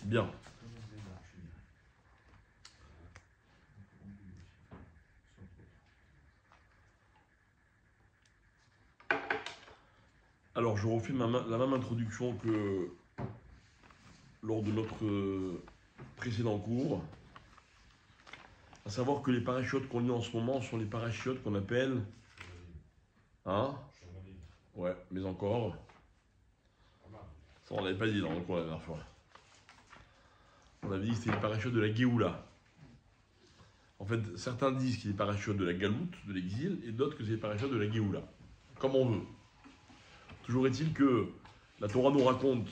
Bien. Alors, je refais la même introduction que lors de notre précédent cours, à savoir que les parachutes qu'on lit en ce moment sont les parachutes qu'on appelle... Hein? Ouais, mais encore... Ça, on l'avait pas dit dans le cours la dernière fois. On avait dit que c'était les parachutes de la Géoula. En fait, certains disent qu'il est les parachutes de la Galoute, de l'exil, et d'autres que c'est les parachutes de la Géoula. Comme on veut. Toujours est-il que la Torah nous raconte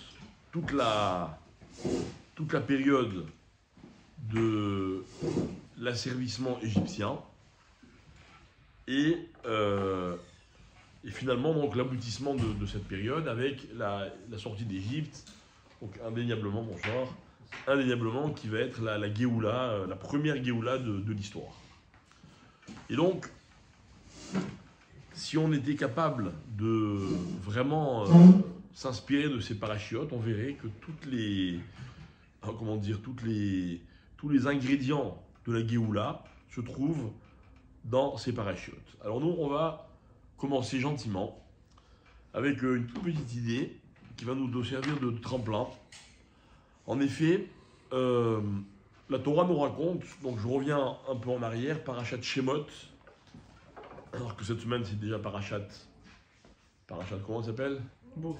toute la période de l'asservissement égyptien et finalement donc l'aboutissement de cette période avec la sortie d'Égypte, donc indéniablement, bonsoir, indéniablement qui va être la Géoula, la première Géoula de l'histoire. Et donc, si on était capable de vraiment s'inspirer de ces parachutes, on verrait que tous les ingrédients de la Géoula se trouvent dans ces parachutes. Alors nous, on va commencer gentiment avec une toute petite idée qui va nous servir de tremplin. En effet, la Torah nous raconte, donc je reviens un peu en arrière, Parashat Shemot, alors que cette semaine c'est déjà Parashat, comment ça s'appelle? Beau.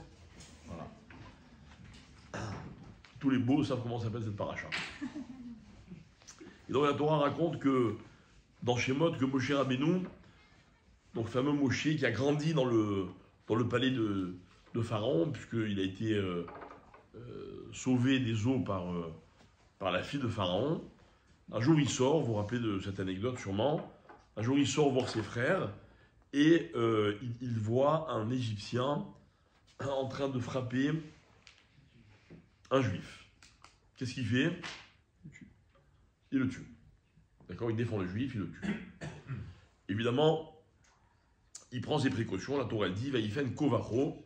Voilà. Tous les beaux savent comment s'appelle cette paracha. Et donc la Torah raconte que dans Shemot, que Moshe Rabbeinu, donc fameux Moshe qui a grandi dans le palais de Pharaon, puisqu'il a été sauvé des eaux par la fille de Pharaon. Un jour il sort, vous vous rappelez de cette anecdote sûrement, un jour il sort voir ses frères et il voit un Égyptien en train de frapper un Juif. Qu'est-ce qu'il fait? Il le tue. D'accord? Il défend le Juif, il le tue. Évidemment, il prend ses précautions, la Torah dit, Vaïfen Kovacho,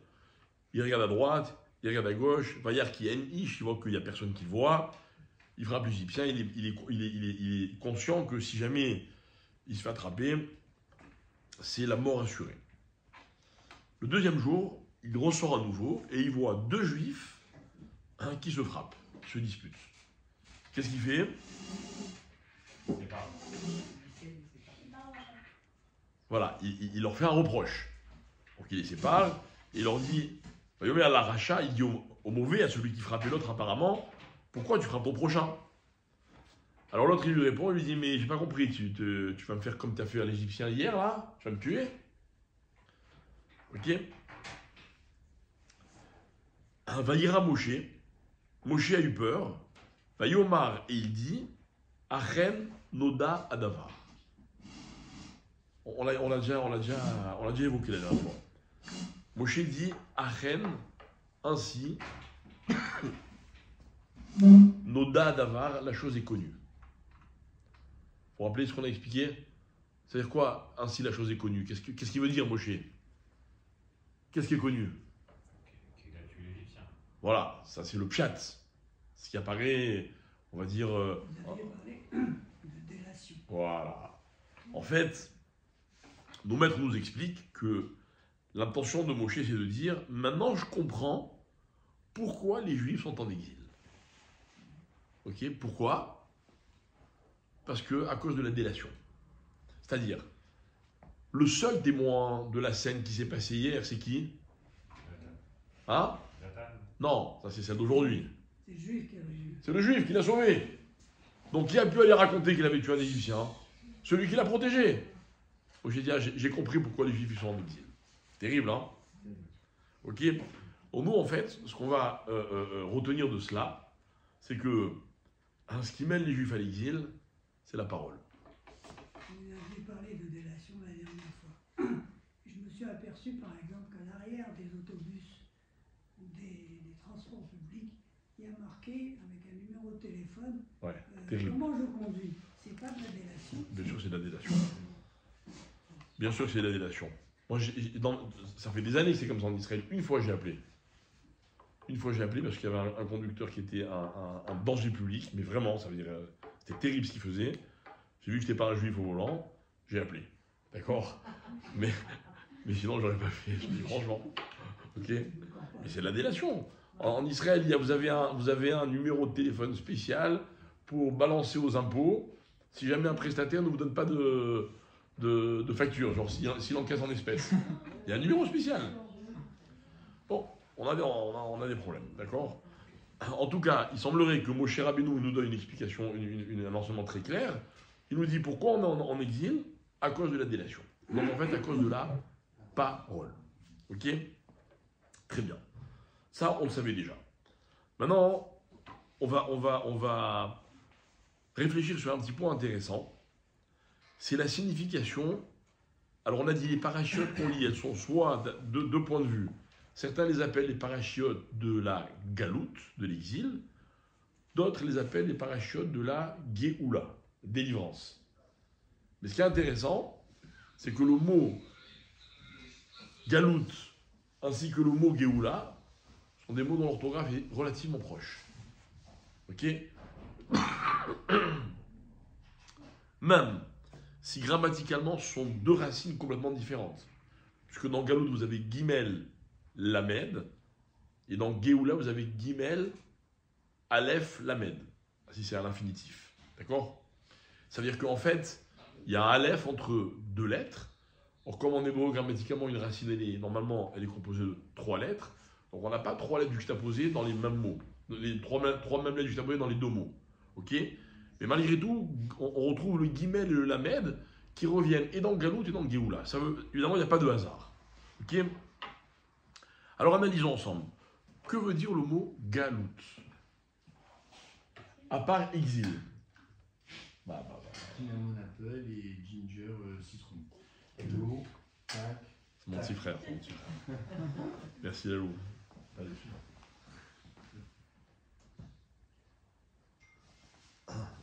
il regarde à droite, il regarde à gauche, Vayar qui ish, il voit qu'il n'y a personne qui le voit, il frappe l'Égyptien, il est conscient que si jamais il se fait attraper, c'est la mort assurée. Le deuxième jour, il ressort à nouveau et il voit deux Juifs qui se frappent, qui se disputent. Qu'est-ce qu'il fait? Voilà, il leur fait un reproche. Donc il les sépare et il leur dit, il dit au mauvais, à celui qui frappait l'autre apparemment, pourquoi tu frappes ton prochain? Alors l'autre il lui répond, il lui dit, mais j'ai pas compris, tu vas me faire comme tu as fait à l'Égyptien hier là? Tu vas me tuer? Ok? Vaïra Moshe, Moshe a eu peur, Vaïomar, et il dit, Achen Noda Adavar. On l'a déjà évoqué la dernière fois. Moshe dit, Achen, ainsi, Noda Adavar, la chose est connue. Vous vous rappelez ce qu'on a expliqué? C'est-à-dire quoi, ainsi la chose est connue? Qu'est-ce qu'il veut dire, Moshe? Qu'est-ce qui est connu? Qu'il a tué l'Égyptien. Voilà, ça c'est le pshat. Ce qui apparaît, on va dire... Vous aviez parlé de délation. Voilà. En fait, nos maîtres nous expliquent que l'intention de Moshe, c'est de dire, maintenant je comprends pourquoi les Juifs sont en exil. Ok, pourquoi? Parce que, à cause de la délation. C'est-à-dire, le seul témoin de la scène qui s'est passée hier, c'est qui? Hein? Non, ça c'est celle d'aujourd'hui. C'est le juif qui a réussi. C'est le Juif qui l'a sauvé. Donc qui a pu aller raconter qu'il avait tué un Égyptien? Celui qui l'a protégé. Donc j'ai dit, j'ai compris pourquoi les Juifs sont en exil. Terrible, hein? Ok? Donc nous, en fait, ce qu'on va retenir de cela, c'est que ce qui mène les Juifs à l'exil, c'est la parole. Vous aviez parlé de délation la dernière fois. Je me suis aperçu, par exemple, qu'à l'arrière des autobus ou des transports publics, il y a marqué, avec un numéro de téléphone, Ouais, terrible. comment je conduis. C'est pas de la délation. Bien sûr, c'est de la délation. Bien sûr que c'est de la délation. Moi, ça fait des années que c'est comme ça en Israël. Une fois, j'ai appelé. Une fois, j'ai appelé parce qu'il y avait un conducteur qui était un danger public, mais vraiment, ça veut dire, c'était terrible ce qu'il faisait. J'ai vu que c'était pas un juif au volant, j'ai appelé. D'accord, mais sinon, j'aurais pas fait. Je dis franchement. Ok. Mais c'est de la délation. En Israël, vous avez un numéro de téléphone spécial pour balancer aux impôts si jamais un prestataire ne vous donne pas de facture, genre s'il encaisse en espèces. Il y a un numéro spécial. Bon, on a des problèmes, d'accord? En tout cas, il semblerait que Moshe Rabbeinu nous donne une explication, un enseignement très clair. Il nous dit pourquoi on est en exil à cause de la délation. Donc en fait, à cause de la parole. Ok? Très bien. Ça, on le savait déjà. Maintenant, on va réfléchir sur un petit point intéressant. C'est la signification. Alors, on a dit les parachiotes qu'on lit, elles sont soit de deux points de vue. Certains les appellent les parachiotes de la galoute, de l'exil. D'autres les appellent les parachiotes de la Géoula, délivrance. Mais ce qui est intéressant, c'est que le mot galoute ainsi que le mot Géoula sont des mots dont l'orthographe est relativement proche. Ok? Même si grammaticalement ce sont deux racines complètement différentes. Puisque dans Galout vous avez Gimel, Lamed, et dans Géoula vous avez Gimel, Aleph, Lamed. Si c'est à l'infinitif. D'accord? Ça veut dire qu'en fait, il y a un Aleph entre deux lettres. Or, comme en hébreu, grammaticalement, une racine, normalement, elle est composée de trois lettres. Donc, on n'a pas trois lettres juxtaposées dans les mêmes mots. Les trois mêmes lettres juxtaposées dans les deux mots. Ok? Mais malgré tout, on retrouve le Gimel et le Lamed qui reviennent et dans Galout et dans Géoula. Évidemment, il n'y a pas de hasard. Ok? Alors, analysons ensemble. Que veut dire le mot Galout? À part exil. Cinnamon apple et ginger citron. L'eau, tac. C'est mon petit frère. Merci Lalou.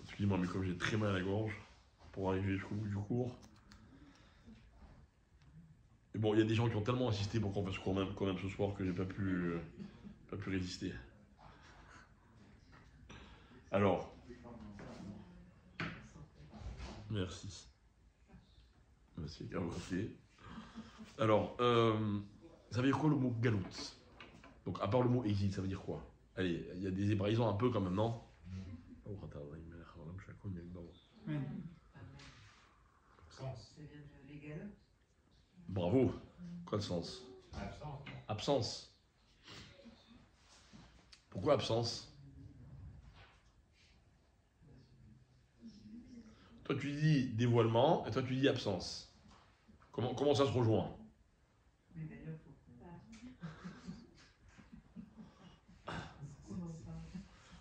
Excusez-moi, mais comme j'ai très mal à la gorge pour arriver jusqu'au bout du cours. Et bon, il y a des gens qui ont tellement insisté pour qu'on fasse quand même ce soir que j'ai pas pu résister. Alors, merci. Merci, merci. Alors, ça veut dire quoi le mot galout? Donc, à part le mot exil, ça veut dire quoi? Allez, il y a des hébraïsants un peu quand même, non? Absence. Bravo. Quoi le sens? Absence. Absence. Pourquoi absence? Toi tu dis dévoilement et toi tu dis absence. Comment ça se rejoint?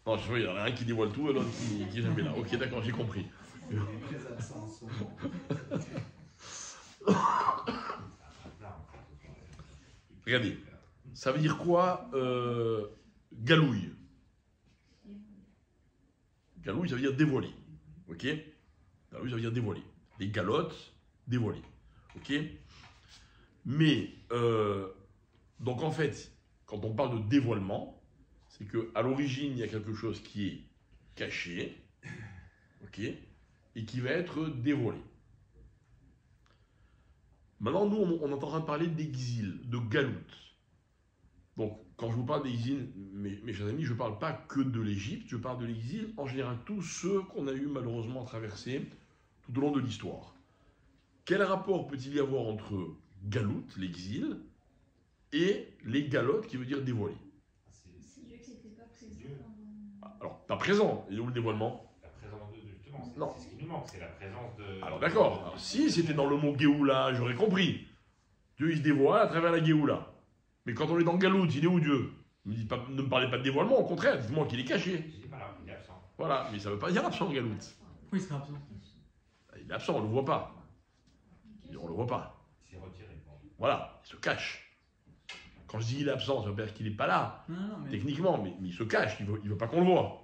Non, je vois, il y en a un qui dévoile tout et l'autre qui est jamais là. Ok, d'accord, j'ai compris. Regardez, ça veut dire quoi galouille? Galouille, ça veut dire dévoiler. Ok? Galouille, ça veut dire dévoiler. Les galottes, dévoiler. Ok? Mais, donc en fait, quand on parle de dévoilement, c'est qu'à l'origine, il y a quelque chose qui est caché, ok, et qui va être dévoilé. Maintenant, nous, on est en train de parler d'exil, de galoute. Donc, quand je vous parle d'exil, mes chers amis, je ne parle pas que de l'Égypte, je parle de l'exil, en général, tous ceux qu'on a eu malheureusement à traverser tout au long de l'histoire. Quel rapport peut-il y avoir entre galoute, l'exil, et les galottes, qui veut dire dévoiler? Alors, pas présent. Et où le dévoilement? La présence de justement, Non. c'est ce qui nous manque, c'est la présence de. Alors d'accord. Alors, si c'était dans le mot Géoula, j'aurais compris. Dieu il se dévoile à travers la Géoula. Mais quand on est dans Galout, il est où Dieu? Ne me parlez pas de dévoilement, au contraire, dites-moi qu'il est caché. Il n'est pas là, il est absent. Voilà, mais ça ne veut pas dire absent Galout. Oui, il serait absent. Il est absent, on ne le voit pas. On ne le voit pas. Il s'est retiré. Bon. Voilà, il se cache. Quand je dis il est absent, ça veut pas dire qu'il n'est pas là, Non, mais... techniquement, mais il se cache, il veut pas qu'on le voit.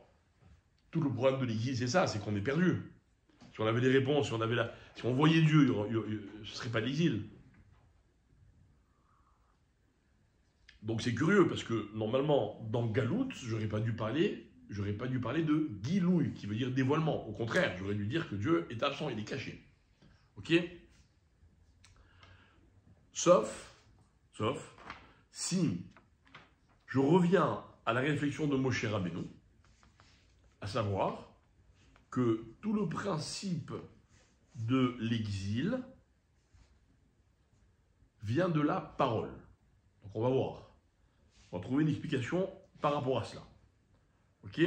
Tout le problème de l'Église, c'est ça, c'est qu'on est perdu. Si on avait des réponses, si on voyait Dieu, ce ne serait pas de l'exil. Donc c'est curieux parce que normalement, dans Galout, j'aurais pas dû parler de Gilouï, qui veut dire dévoilement. Au contraire, j'aurais dû dire que Dieu est absent, il est caché. Ok? Sauf si je reviens à la réflexion de Moshe Rabbeinu, à savoir que tout le principe de l'exil vient de la parole. Donc on va voir. On va trouver une explication par rapport à cela. Ok?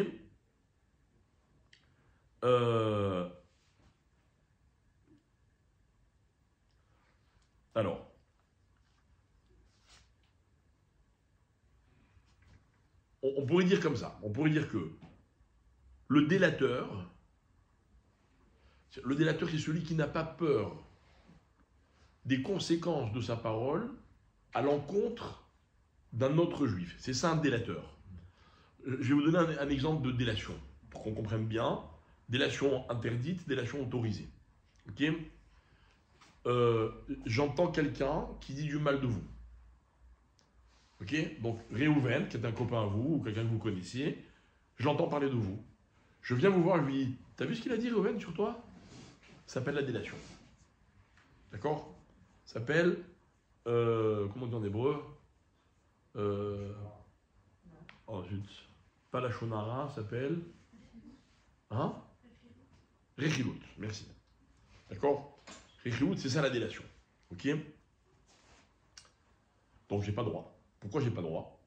Alors, on pourrait dire comme ça. On pourrait dire que le délateur, c'est celui qui n'a pas peur des conséquences de sa parole à l'encontre d'un autre juif. C'est ça un délateur. Je vais vous donner un exemple de délation, pour qu'on comprenne bien. Délation interdite, délation autorisée. Ok? J'entends quelqu'un qui dit du mal de vous. Ok? Donc Réhouven, qui est un copain à vous, ou quelqu'un que vous connaissiez, je l'entends parler de vous. Je viens vous voir, je lui dis, t'as vu ce qu'il a dit Réhouven sur toi? Ça s'appelle la délation. D'accord? Ça s'appelle, comment on dit en hébreu? Oh zut, pas la shonara, ça s'appelle, hein? Rechilut, merci. D'accord? Rechilut, c'est ça la délation. Ok? Donc j'ai pas droit. Pourquoi j'ai pas droit?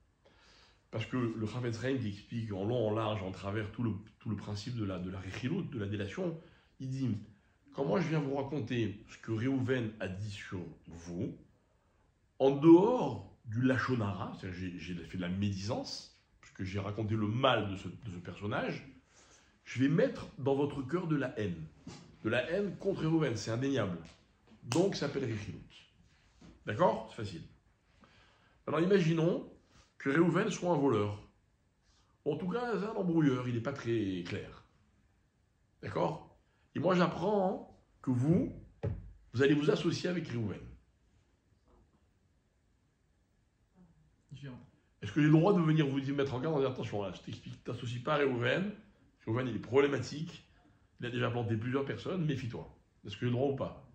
Parce que le Chavetz Chaim qui explique en long, en large, en travers tout le principe de la Rechilut, de la délation, il dit, quand moi je viens vous raconter ce que Réhouven a dit sur vous, en dehors du lachonara, c'est-à-dire j'ai fait de la médisance, parce que j'ai raconté le mal de ce personnage, je vais mettre dans votre cœur de la haine. De la haine contre Réhouven, c'est indéniable. Donc ça s'appelle Rechilut. D'accord? C'est facile. Alors imaginons que Réhouven soit un voleur. En tout cas, c'est un embrouilleur, il n'est pas très clair. D'accord? Et moi j'apprends que vous allez vous associer avec Réhouven. Est-ce que j'ai le droit de venir vous mettre en garde en disant attention, là, je t'explique, t'associes pas à Réhouven. Réhouven, il est problématique. Il a déjà planté plusieurs personnes, méfie-toi. Est-ce que j'ai le droit ou pas?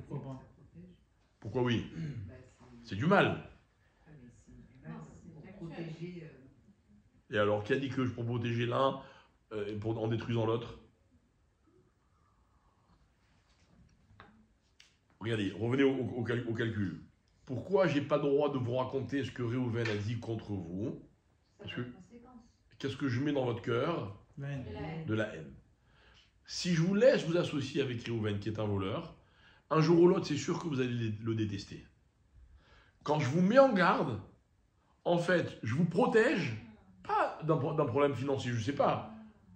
Pourquoi pas? Pourquoi oui? C'est du mal. Et alors, qui a dit que je peux protéger l'un en détruisant l'autre? Regardez, revenez au calcul. Pourquoi j'ai pas le droit de vous raconter ce que Réhouven a dit contre vous? Parce que qu'est-ce que je mets dans votre cœur? De la haine. Si je vous laisse vous associer avec Réhouven, qui est un voleur, un jour ou l'autre, c'est sûr que vous allez le détester. Quand je vous mets en garde, en fait, je vous protège, pas d'un problème financier, je ne sais pas,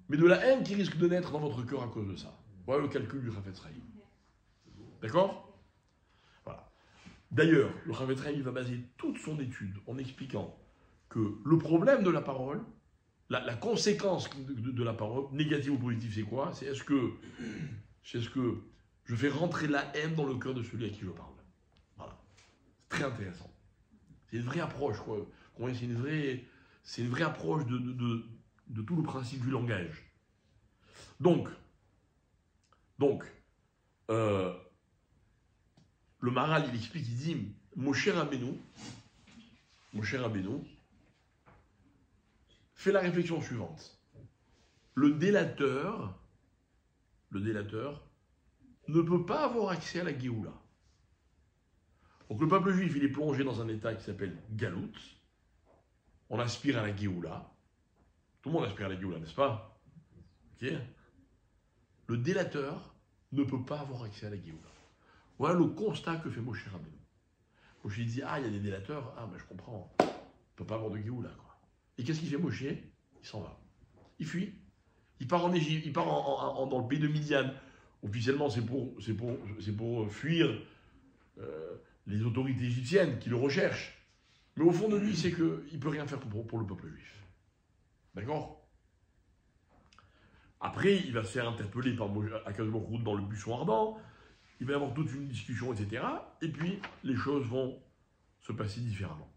mais de la haine qui risque de naître dans votre cœur à cause de ça. Voilà le calcul du Chavetz Chaim. D'accord? Voilà. D'ailleurs, le Chavetz Chaim va baser toute son étude en expliquant que le problème de la parole, la conséquence de la parole, négative ou positive, c'est quoi? C'est est-ce que je fais rentrer la haine dans le cœur de celui à qui je parle? Voilà. C'est très intéressant. C'est une vraie approche, quoi. C'est une vraie approche de tout le principe du langage. Donc, le Maharal, il explique, il dit, Moshe Rabbeinu fait la réflexion suivante. Le délateur ne peut pas avoir accès à la Géoula. Donc le peuple juif, il est plongé dans un état qui s'appelle Galout. On aspire à la Géoula. Tout le monde aspire à la Géoula, n'est-ce pas? Ok. Le délateur ne peut pas avoir accès à la Géoula. Voilà le constat que fait Moshe Rabbeinu. Moshe dit, ah, il y a des délateurs, ah, ben je comprends, il ne peut pas avoir de Géoula, quoi. Et qu'est-ce qu'il fait Moshe? Il s'en va. Il fuit. Il part en Égypte, il part dans le pays de Midian. Officiellement, c'est pour fuir les autorités égyptiennes qui le recherchent. Mais au fond de lui, c'est qu'il ne peut rien faire pour le peuple juif. D'accord? Après, il va se faire interpeller par Akadosh Baruch Hu dans le buisson ardent. Il va y avoir toute une discussion, etc. Et puis, les choses vont se passer différemment.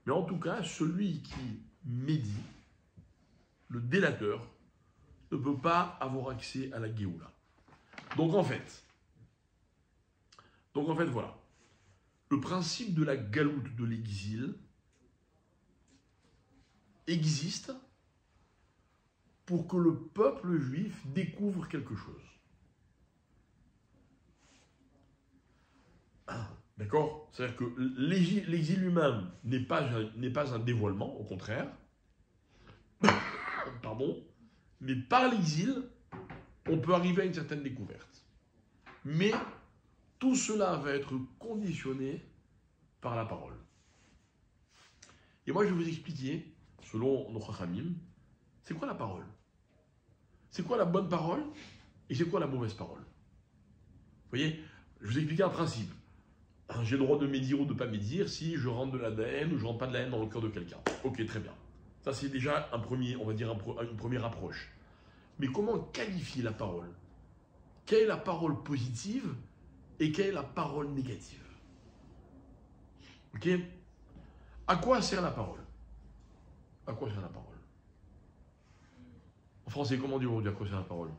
Mais en tout cas, celui qui médit, le délateur, ne peut pas avoir accès à la Géoula. Donc en fait, voilà. Le principe de la galoute, de l'exil, existe pour que le peuple juif découvre quelque chose. D'accord? C'est-à-dire que l'exil lui-même n'est pas un dévoilement, au contraire. Pardon. Mais par l'exil, on peut arriver à une certaine découverte. Mais tout cela va être conditionné par la parole. Et moi, je vais vous expliquer, selon nos Chachamim, c'est quoi la parole? C'est quoi la bonne parole? Et c'est quoi la mauvaise parole? Vous voyez, je vous ai expliqué un principe. J'ai le droit de médire ou de ne pas médire si je rentre de la haine ou je ne rentre pas de la haine dans le cœur de quelqu'un. Ok, très bien. Ça, c'est déjà un premier, on va dire une première approche. Mais comment qualifier la parole? Quelle est la parole positive et quelle est la parole négative? Ok? À quoi sert la parole? À quoi sert la parole? En français, comment on dit aujourd'hui à quoi sert la parole?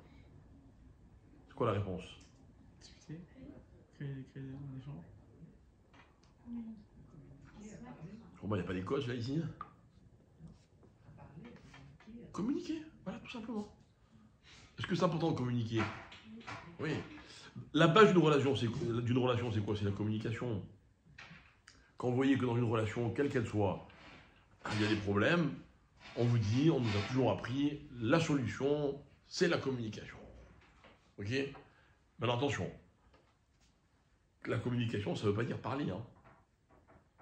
C'est quoi la réponse? Discuter, créer un échange. Comment il n'y a pas des coachs là ici? Communiquer, voilà, tout simplement. Est-ce que c'est important de communiquer? Oui. La base d'une relation, c'est quoi? C'est la communication. Quand vous voyez que dans une relation, quelle qu'elle soit, il y a des problèmes, on vous dit, on nous a toujours appris, la solution, c'est la communication. Ok? Mais attention, la communication, ça ne veut pas dire parler. Il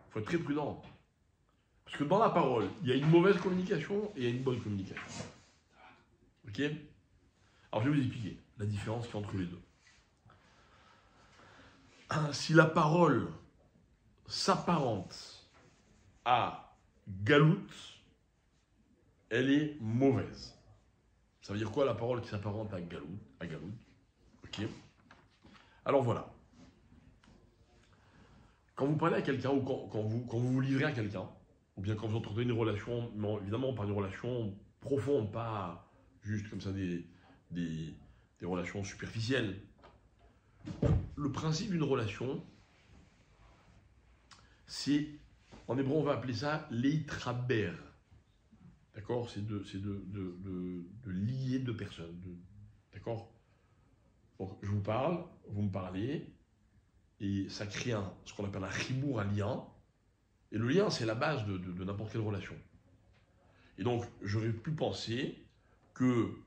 faut être très prudent. Parce que dans la parole, il y a une mauvaise communication et il y a une bonne communication. Ok? Alors je vais vous expliquer la différence qu'il y a entre les deux. Si la parole s'apparente à galoute, elle est mauvaise. Ça veut dire quoi la parole qui s'apparente à galoute? Ok? Alors voilà. Quand vous parlez à quelqu'un ou quand vous vous livrez à quelqu'un, ou bien quand vous entretenez une relation, mais évidemment pas une relation profonde, pas juste comme ça des relations superficielles. Le principe d'une relation, c'est, en hébreu on va appeler ça leitraber. D'accord? C'est de lier deux personnes. D'accord? Donc je vous parle, vous me parlez, et ça crée ce qu'on appelle un chibour, un lien. Et le lien, c'est la base de n'importe quelle relation. Et donc, j'aurais pu penser que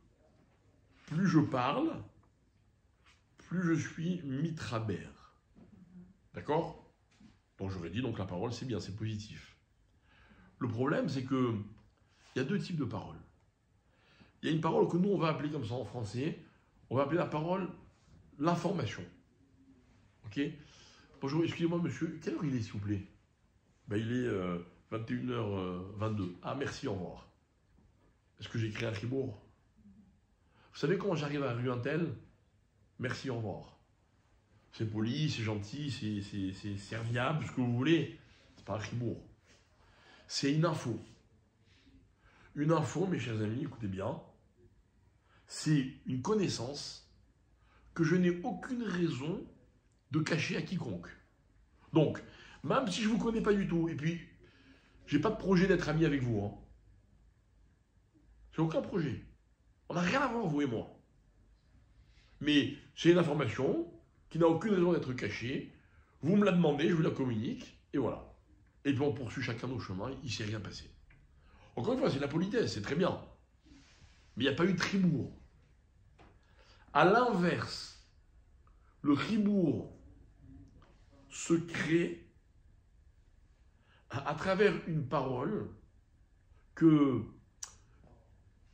plus je parle, plus je suis mitraber. D'accord? Donc, j'aurais dit, donc la parole, c'est bien, c'est positif. Le problème, c'est que il y a deux types de paroles. Il y a une parole que nous, on va appeler comme ça en français, on va appeler la parole l'information. Ok? Bonjour, excusez-moi, monsieur, quelle heure il est, s'il vous plaît? Ben, il est 21h22. Ah, merci, au revoir. Est-ce que j'ai écrit un chibour? Vous savez comment j'arrive à rue un tel? Merci, au revoir. C'est poli, c'est gentil, c'est serviable, ce que vous voulez. C'est pas un chibour. C'est une info. Une info, mes chers amis, écoutez bien, c'est une connaissance que je n'ai aucune raison de cacher à quiconque. Donc, même si je ne vous connais pas du tout, et puis, j'ai pas de projet d'être ami avec vous. J'ai aucun projet. On n'a rien à voir, vous et moi. Mais c'est une information qui n'a aucune raison d'être cachée. Vous me la demandez, je vous la communique, et voilà. Et puis on poursuit chacun nos chemins, il ne s'est rien passé. Encore une fois, c'est la politesse, c'est très bien. Mais il n'y a pas eu de chibour. À l'inverse, le chibour se crée à travers une parole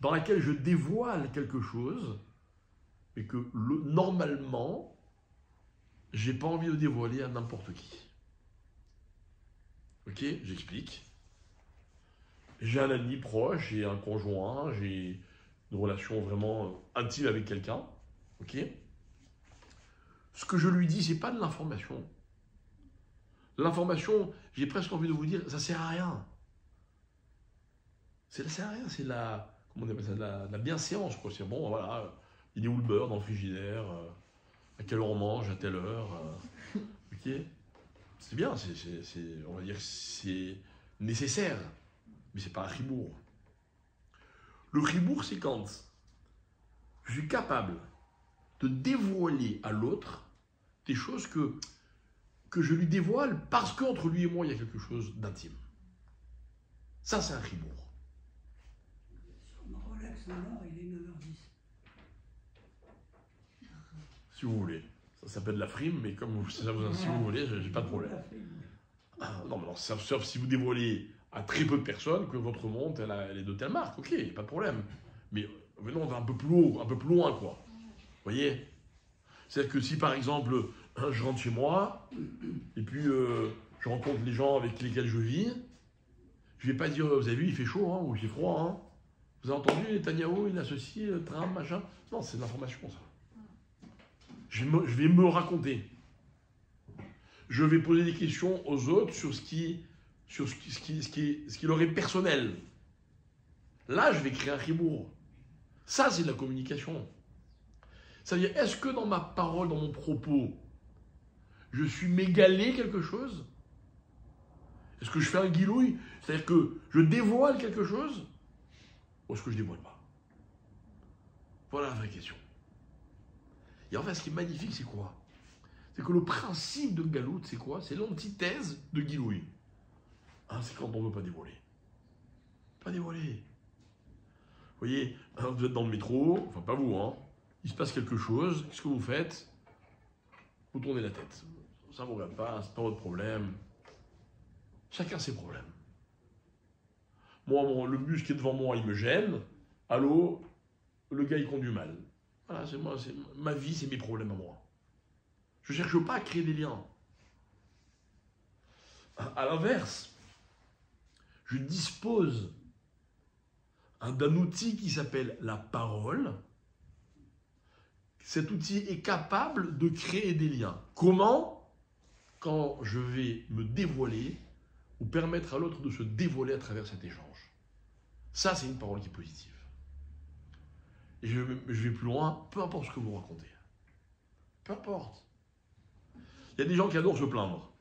dans laquelle je dévoile quelque chose, mais que normalement, je n'ai pas envie de dévoiler à n'importe qui. Ok, j'explique. J'ai un ami proche, j'ai un conjoint, j'ai une relation vraiment intime avec quelqu'un. Ok. Ce que je lui dis, c'est pas de l'information. L'information, j'ai presque envie de vous dire, ça sert à rien. Ça sert à rien, c'est la, comment on appelle ça, la bienséance, quoi. C'est bon, voilà, il est où le beurre dans le frigidaire, à quelle heure on mange, à telle heure, ok. C'est bien, on va dire que c'est nécessaire, mais c'est pas un ribourg. Le ribourg, c'est quand je suis capable de dévoiler à l'autre des choses que je lui dévoile parce qu'entre lui et moi, il y a quelque chose d'intime. Ça, c'est un ribourg. Sur mon Rolex Nord, il est 9h10. Si vous voulez. Ça s'appelle la frime, mais comme si vous voulez, j'ai pas de problème. Ah, non, mais non, sauf si vous dévoilez à très peu de personnes que votre montre, elle est de telle marque, ok, pas de problème. Mais venons, on va un peu plus haut, un peu plus loin, quoi. Vous voyez? C'est-à-dire que si, par exemple, je rentre chez moi, et puis je rencontre les gens avec lesquels je vis, je vais pas dire, vous avez vu, il fait chaud, hein, ou il fait froid, hein. Vous avez entendu, Netanyahu, il a ceci, Trump, machin. Non, c'est de l'information, ça. Je vais me raconter. Je vais poser des questions aux autres sur ce qui leur est personnel. Là, je vais créer un ribourg. Ça, c'est de la communication. C'est-à-dire, est-ce que dans ma parole, dans mon propos, je suis m'égaler quelque chose? Est-ce que je fais un guilouille? C'est-à-dire que je dévoile quelque chose? Ou est-ce que je ne dévoile pas? Voilà la vraie question. Et en fait, ce qui est magnifique, c'est quoi? C'est que le principe de Galout, c'est quoi? C'est l'antithèse de guilouille. Hein, c'est quand on ne veut pas dévoiler. Pas dévoiler. Vous voyez, vous êtes dans le métro, enfin pas vous, hein. Il se passe quelque chose, qu'est-ce que vous faites? Vous tournez la tête. Ça ne vous regarde pas, c'est pas votre problème. Chacun ses problèmes. Moi, le bus qui est devant moi, il me gêne. Allô, le gars, il conduit mal. Voilà, ma vie, c'est mes problèmes à moi. Je ne cherche pas à créer des liens. À l'inverse, je dispose d'un outil qui s'appelle la parole. Cet outil est capable de créer des liens. Comment? Quand je vais me dévoiler ou permettre à l'autre de se dévoiler à travers cet échange. Ça, c'est une parole qui est positive. Et je vais plus loin, peu importe ce que vous racontez. Peu importe. Il y a des gens qui adorent se plaindre.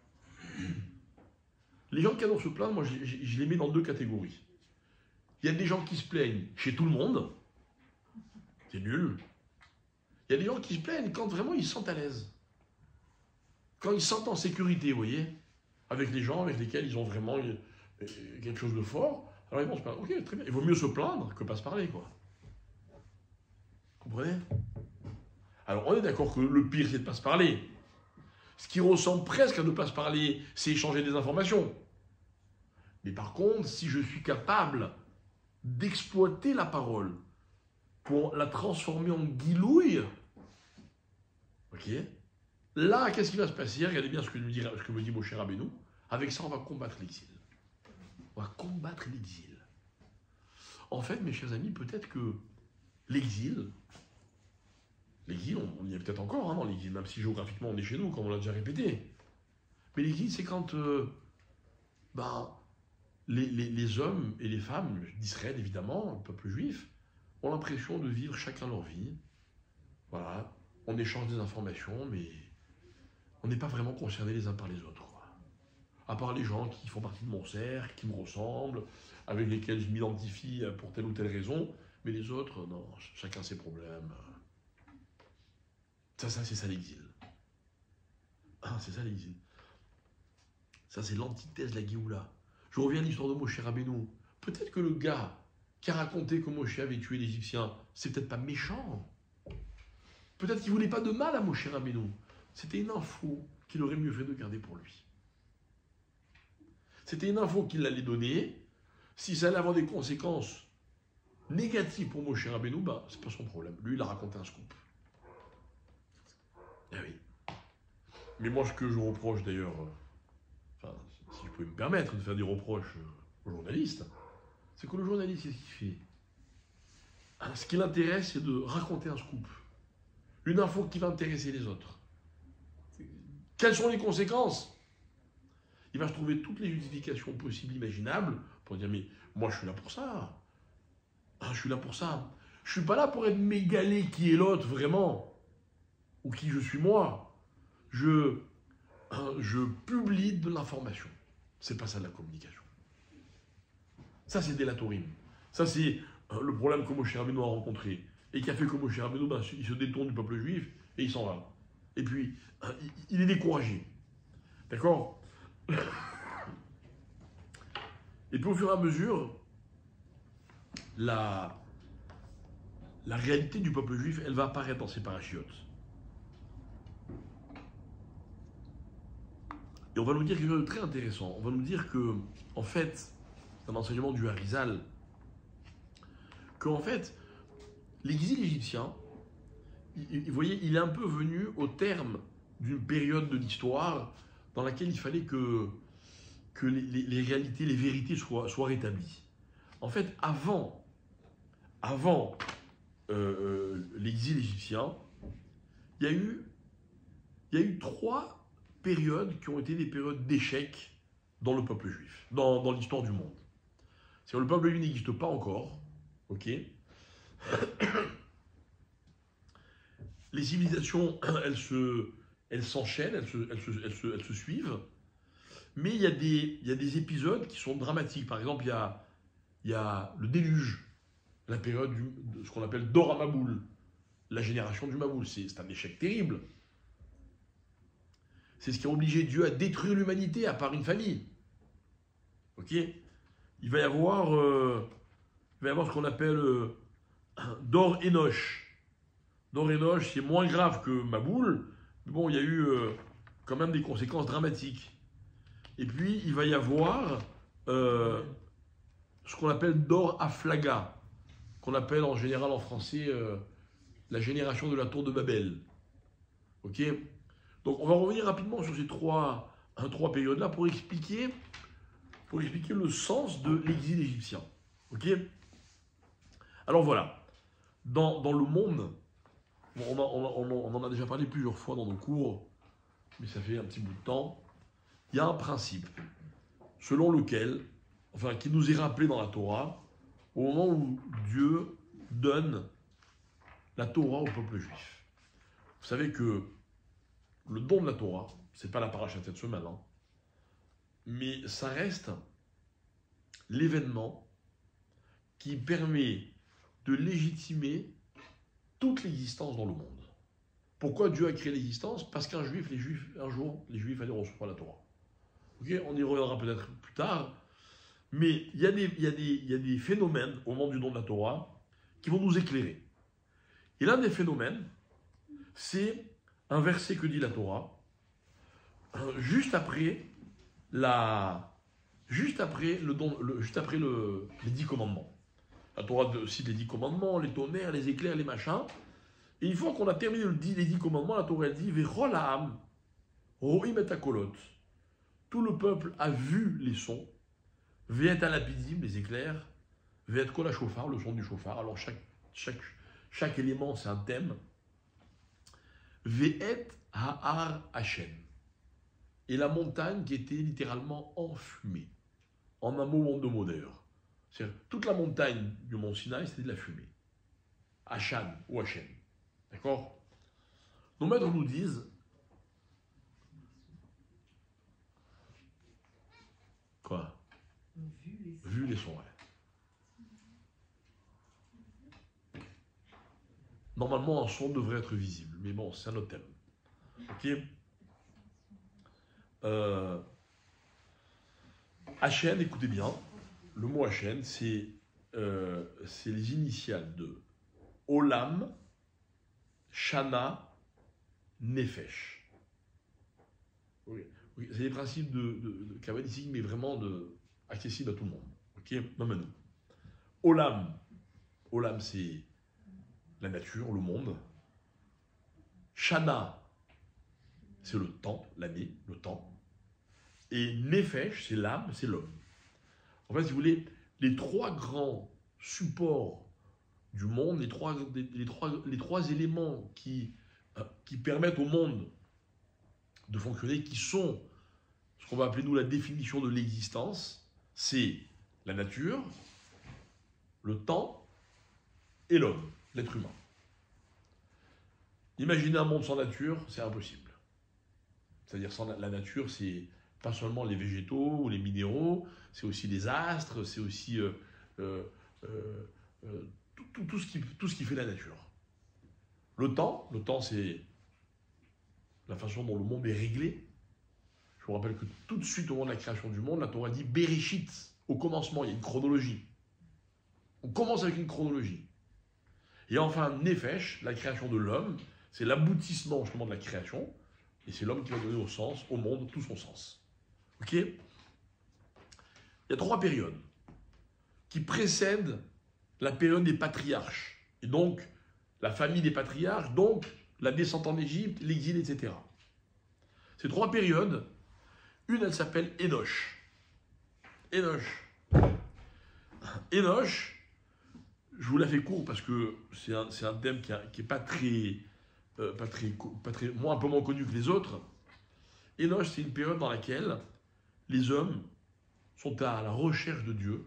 Les gens qui adorent se plaindre, moi, je les mets dans deux catégories. Il y a des gens qui se plaignent chez tout le monde. C'est nul. Il y a des gens qui se plaignent quand vraiment ils se sentent à l'aise. Quand ils se sentent en sécurité, vous voyez, avec les gens avec lesquels ils ont vraiment quelque chose de fort. Alors ils vont se plaindre. Ok, très bien. Il vaut mieux se plaindre que pas se parler, quoi. Vous comprenez? Alors on est d'accord que le pire, c'est de ne pas se parler. Ce qui ressemble presque à ne pas se parler, c'est échanger des informations. Mais par contre, si je suis capable d'exploiter la parole pour la transformer en guilouille, ok, là, qu'est-ce qui va se passer? Regardez bien ce que me dit Moshe Rabbeinu. Avec ça, on va combattre l'exil. On va combattre l'exil. En fait, mes chers amis, peut-être que l'exil, on y est peut-être encore, hein, dans l'exil, même si géographiquement on est chez nous, comme on l'a déjà répété. Mais l'exil, c'est quand les hommes et les femmes d'Israël, évidemment, le peuple juif, ont l'impression de vivre chacun leur vie. Voilà, on échange des informations, mais on n'est pas vraiment concernés les uns par les autres, quoi. À part les gens qui font partie de mon cercle, qui me ressemblent, avec lesquels je m'identifie pour telle ou telle raison, mais les autres, non, chacun ses problèmes. Ça, c'est ça l'exil. Ah, c'est ça l'exil. Ça, c'est l'antithèse de la Géoula. Je reviens à l'histoire de Moshe Rabbeinu. Peut-être que le gars qui a raconté que Moshe avait tué l'Égyptien, c'est peut-être pas méchant. Peut-être qu'il ne voulait pas de mal à Moshe Rabbeinu. C'était une info qu'il aurait mieux fait de garder pour lui. C'était une info qu'il allait donner. Si ça allait avoir des conséquences négatives pour Moshe Rabbeinu, bah, c'est pas son problème. Lui, il a raconté un scoop. Eh oui. Mais moi, ce que je reproche d'ailleurs, si je pouvais me permettre de faire des reproches aux journalistes, c'est que le journaliste, qu'est-ce qu'il fait? Ce qui l'intéresse, c'est de raconter un scoop. Une info qui va intéresser les autres. Quelles sont les conséquences? Il va se trouver toutes les justifications possibles, imaginables, pour dire, mais moi je suis là pour ça. je suis là pour ça. Je suis pas là pour être m'égaler qui est l'autre vraiment, ou qui je suis moi. Je publie de l'information. C'est pas ça de la communication. Ça, c'est délatorisme. Ça, c'est le problème que Moshe Rabbeinu a rencontré. Et qui a fait que Moshe Rabbeinu, il se détourne du peuple juif et il s'en va. Et puis, il est découragé. D'accord? Et puis, au fur et à mesure, la réalité du peuple juif, elle va apparaître dans ces parachiotes. Et on va nous dire quelque chose de très intéressant. On va nous dire que, en fait, un enseignement du Harizal, qu'en fait, l'exil égyptien, vous voyez, il est un peu venu au terme d'une période de l'histoire dans laquelle il fallait que les réalités, les vérités soient rétablies. En fait, avant l'exil égyptien, il y a eu 3 périodes qui ont été des périodes d'échec dans le peuple juif, dans l'histoire du monde. C'est-à-dire le peuple juif n'existe pas encore, ok? Les civilisations, elles s'enchaînent, elles se suivent, mais il y a des épisodes qui sont dramatiques. Par exemple, il y a le déluge, la période de ce qu'on appelle Dor HaMaboul, la génération du Maboul. C'est un échec terrible. C'est ce qui a obligé Dieu à détruire l'humanité, à part une famille. Ok? Il va y avoir ce qu'on appelle Dor Enoch. Dor Enoch, c'est moins grave que Maboul, mais bon, il y a eu quand même des conséquences dramatiques. Et puis, il va y avoir ce qu'on appelle Dor Aflaga, qu'on appelle en général en français la génération de la tour de Babel. Ok? Donc, on va revenir rapidement sur ces trois périodes-là pour expliquer le sens de l'exil égyptien. Ok? Alors voilà, dans le monde, on en a déjà parlé plusieurs fois dans nos cours, mais ça fait un petit bout de temps, il y a un principe selon lequel, qui nous est rappelé dans la Torah, au moment où Dieu donne la Torah au peuple juif. Vous savez que le don de la Torah, c'est pas la paracha de cette semaine, hein, mais ça reste l'événement qui permet de légitimer toute l'existence dans le monde. Pourquoi Dieu a créé l'existence? Parce qu'un juif, un jour, les juifs allaient recevoir la Torah. Okay, on y reviendra peut-être plus tard, mais il y a des phénomènes au moment du don de la Torah qui vont nous éclairer. Et l'un des phénomènes, c'est un verset que dit la Torah, juste après les 10 commandements. La Torah cite les 10 commandements, les tonnerres, les éclairs, les machins. Et une fois qu'on a terminé les 10 commandements, la Torah dit Vechol ha'am ro'im et hakolot. Tout le peuple a vu les sons. Ve'et halapidim, les éclairs. Ve'et kol hashofar, le son du chauffard. Alors chaque élément, c'est un thème. Ve'et ha'ar Hashem. Et la montagne qui était littéralement enfumée. En un mot ou en 2 mots d'ailleurs. C'est-à-dire, toute la montagne du mont Sinaï, c'était de la fumée. Hashan ou Hachem. D'accord? Nos maîtres nous disent, quoi? Vu les sons, ouais. Normalement, un son devrait être visible, mais bon, c'est un autre thème. Ok? Hachem, écoutez bien. Le mot Hachem, c'est les initiales de Olam, Shana, Nefesh. Oui. C'est des principes de kabbalistiques, mais vraiment accessibles à tout le monde. Ok? Non, mais non. Olam, c'est la nature, le monde. Shana, c'est le temps, l'année, le temps. Et Nefesh, c'est l'âme, c'est l'homme. En fait, si vous voulez, les 3 grands supports du monde, les trois éléments qui permettent au monde de fonctionner, qui sont ce qu'on va appeler nous la définition de l'existence, c'est la nature, le temps et l'homme, l'être humain. Imaginer un monde sans nature, c'est impossible. C'est-à-dire sans la nature, c'est pas seulement les végétaux ou les minéraux, c'est aussi les astres, c'est aussi tout ce qui fait la nature. Le temps, c'est la façon dont le monde est réglé. Je vous rappelle que tout de suite au moment de la création du monde, la Torah dit Bereshit, au commencement, il y a une chronologie. On commence avec une chronologie. Et enfin, Nefesh, la création de l'homme, c'est l'aboutissement justement de la création, et c'est l'homme qui va donner au monde, tout son sens. Ok ? Il y a 3 périodes qui précèdent la période des patriarches, et donc la famille des patriarches, donc la descente en Égypte, l'exil, etc. Ces 3 périodes, une elle s'appelle Enoch. Enoch, je vous la fais court parce que c'est un thème qui est pas très, un peu moins connu que les autres. Enoch, c'est une période dans laquelle les hommes sont à la recherche de Dieu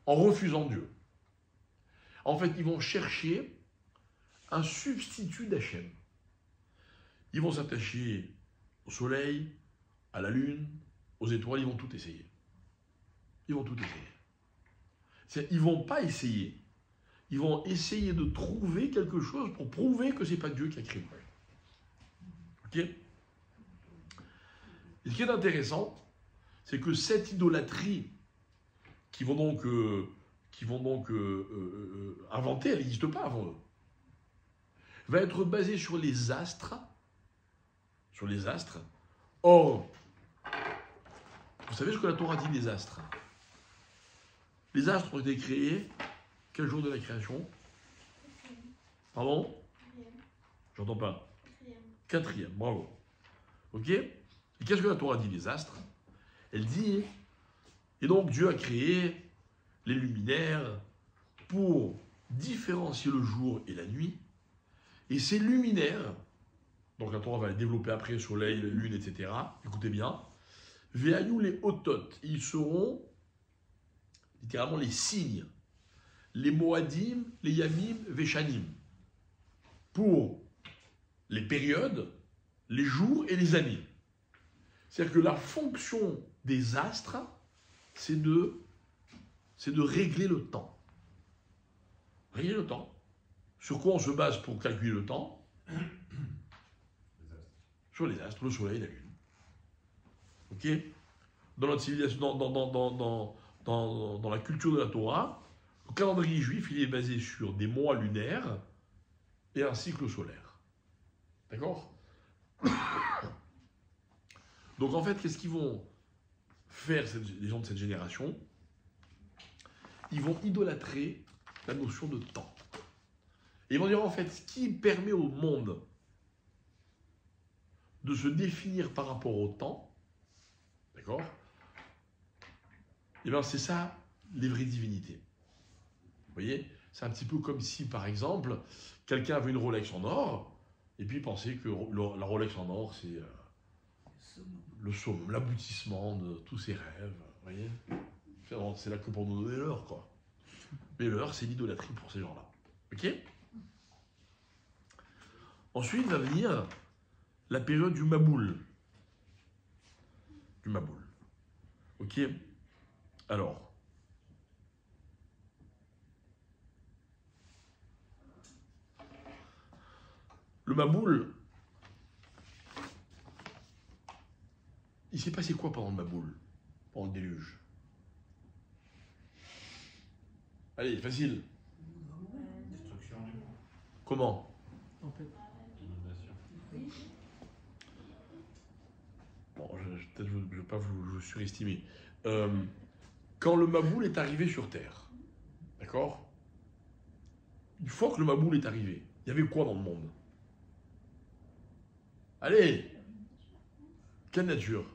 en refusant Dieu. En fait, ils vont chercher un substitut d'Hachem. Ils vont s'attacher au soleil, à la lune, aux étoiles, ils vont tout essayer. Ils vont tout essayer. Ils ne vont pas essayer. Ils vont essayer de trouver quelque chose pour prouver que ce n'est pas Dieu qui a créé. Ok ? Et ce qui est intéressant, c'est que cette idolâtrie qu'ils vont donc inventer, elle n'existe pas avant eux, va être basée sur les astres. Or, vous savez ce que la Torah dit des astres? Les astres ont été créés quel jour de la création? Pardon? J'entends pas. 4e, bravo. Ok? Et qu'est-ce que la Torah dit des astres? Elle dit, et donc Dieu a créé les luminaires pour différencier le jour et la nuit. Et ces luminaires, donc la Torah va les développer après, soleil, lune, etc. Écoutez bien. Ve'ayou les otot, ils seront littéralement les signes, les moadim, les yamim, veshanim, pour les périodes, les jours et les années. C'est-à-dire que la fonction des astres, c'est de régler le temps. Régler le temps. Sur quoi on se base pour calculer le temps? Sur les astres, le soleil, la lune. Ok? Dans notre civilisation, dans la culture de la Torah, le calendrier juif, il est basé sur des mois lunaires et un cycle solaire. D'accord? Donc en fait, qu'est-ce qu'ils vont faire les gens de cette génération? Ils vont idolâtrer la notion de temps. Et ils vont dire en fait, ce qui permet au monde de se définir par rapport au temps, d'accord? Et bien c'est ça, les vraies divinités. Vous voyez? C'est un petit peu comme si, par exemple, quelqu'un avait une Rolex en or, et puis pensait que la Rolex en or, c'est le summum, l'aboutissement de tous ses rêves. Vous voyez? C'est là que pour nous donner l'heure, quoi. Mais l'heure, c'est l'idolâtrie pour ces gens-là. Ok? Ensuite va venir la période du Maboul. Ok? Alors, le Maboul, il s'est passé quoi pendant le Maboul? Pendant le déluge? Allez, facile. Destruction du monde. Comment? Tempête. Inondation. Bon, peut-être je ne vais pas vous surestimer. Quand le Maboul est arrivé sur Terre, d'accord? Une fois que le Maboul est arrivé, il y avait quoi dans le monde? Allez! Quelle nature?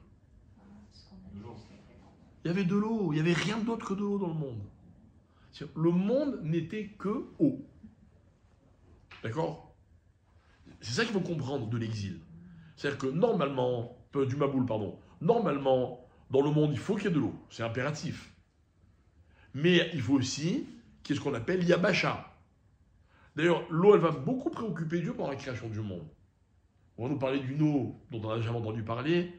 Il y avait de l'eau, il n'y avait rien d'autre que de l'eau dans le monde. Le monde n'était que eau. D'accord? C'est ça qu'il faut comprendre de l'exil. C'est-à-dire que normalement, du Maboul, pardon, normalement, dans le monde, il faut qu'il y ait de l'eau. C'est impératif. Mais il faut aussi qu'il y ait ce qu'on appelle Yabasha. D'ailleurs, l'eau, elle va beaucoup préoccuper Dieu pendant la création du monde. On va nous parler d'une eau dont on n'a jamais entendu parler.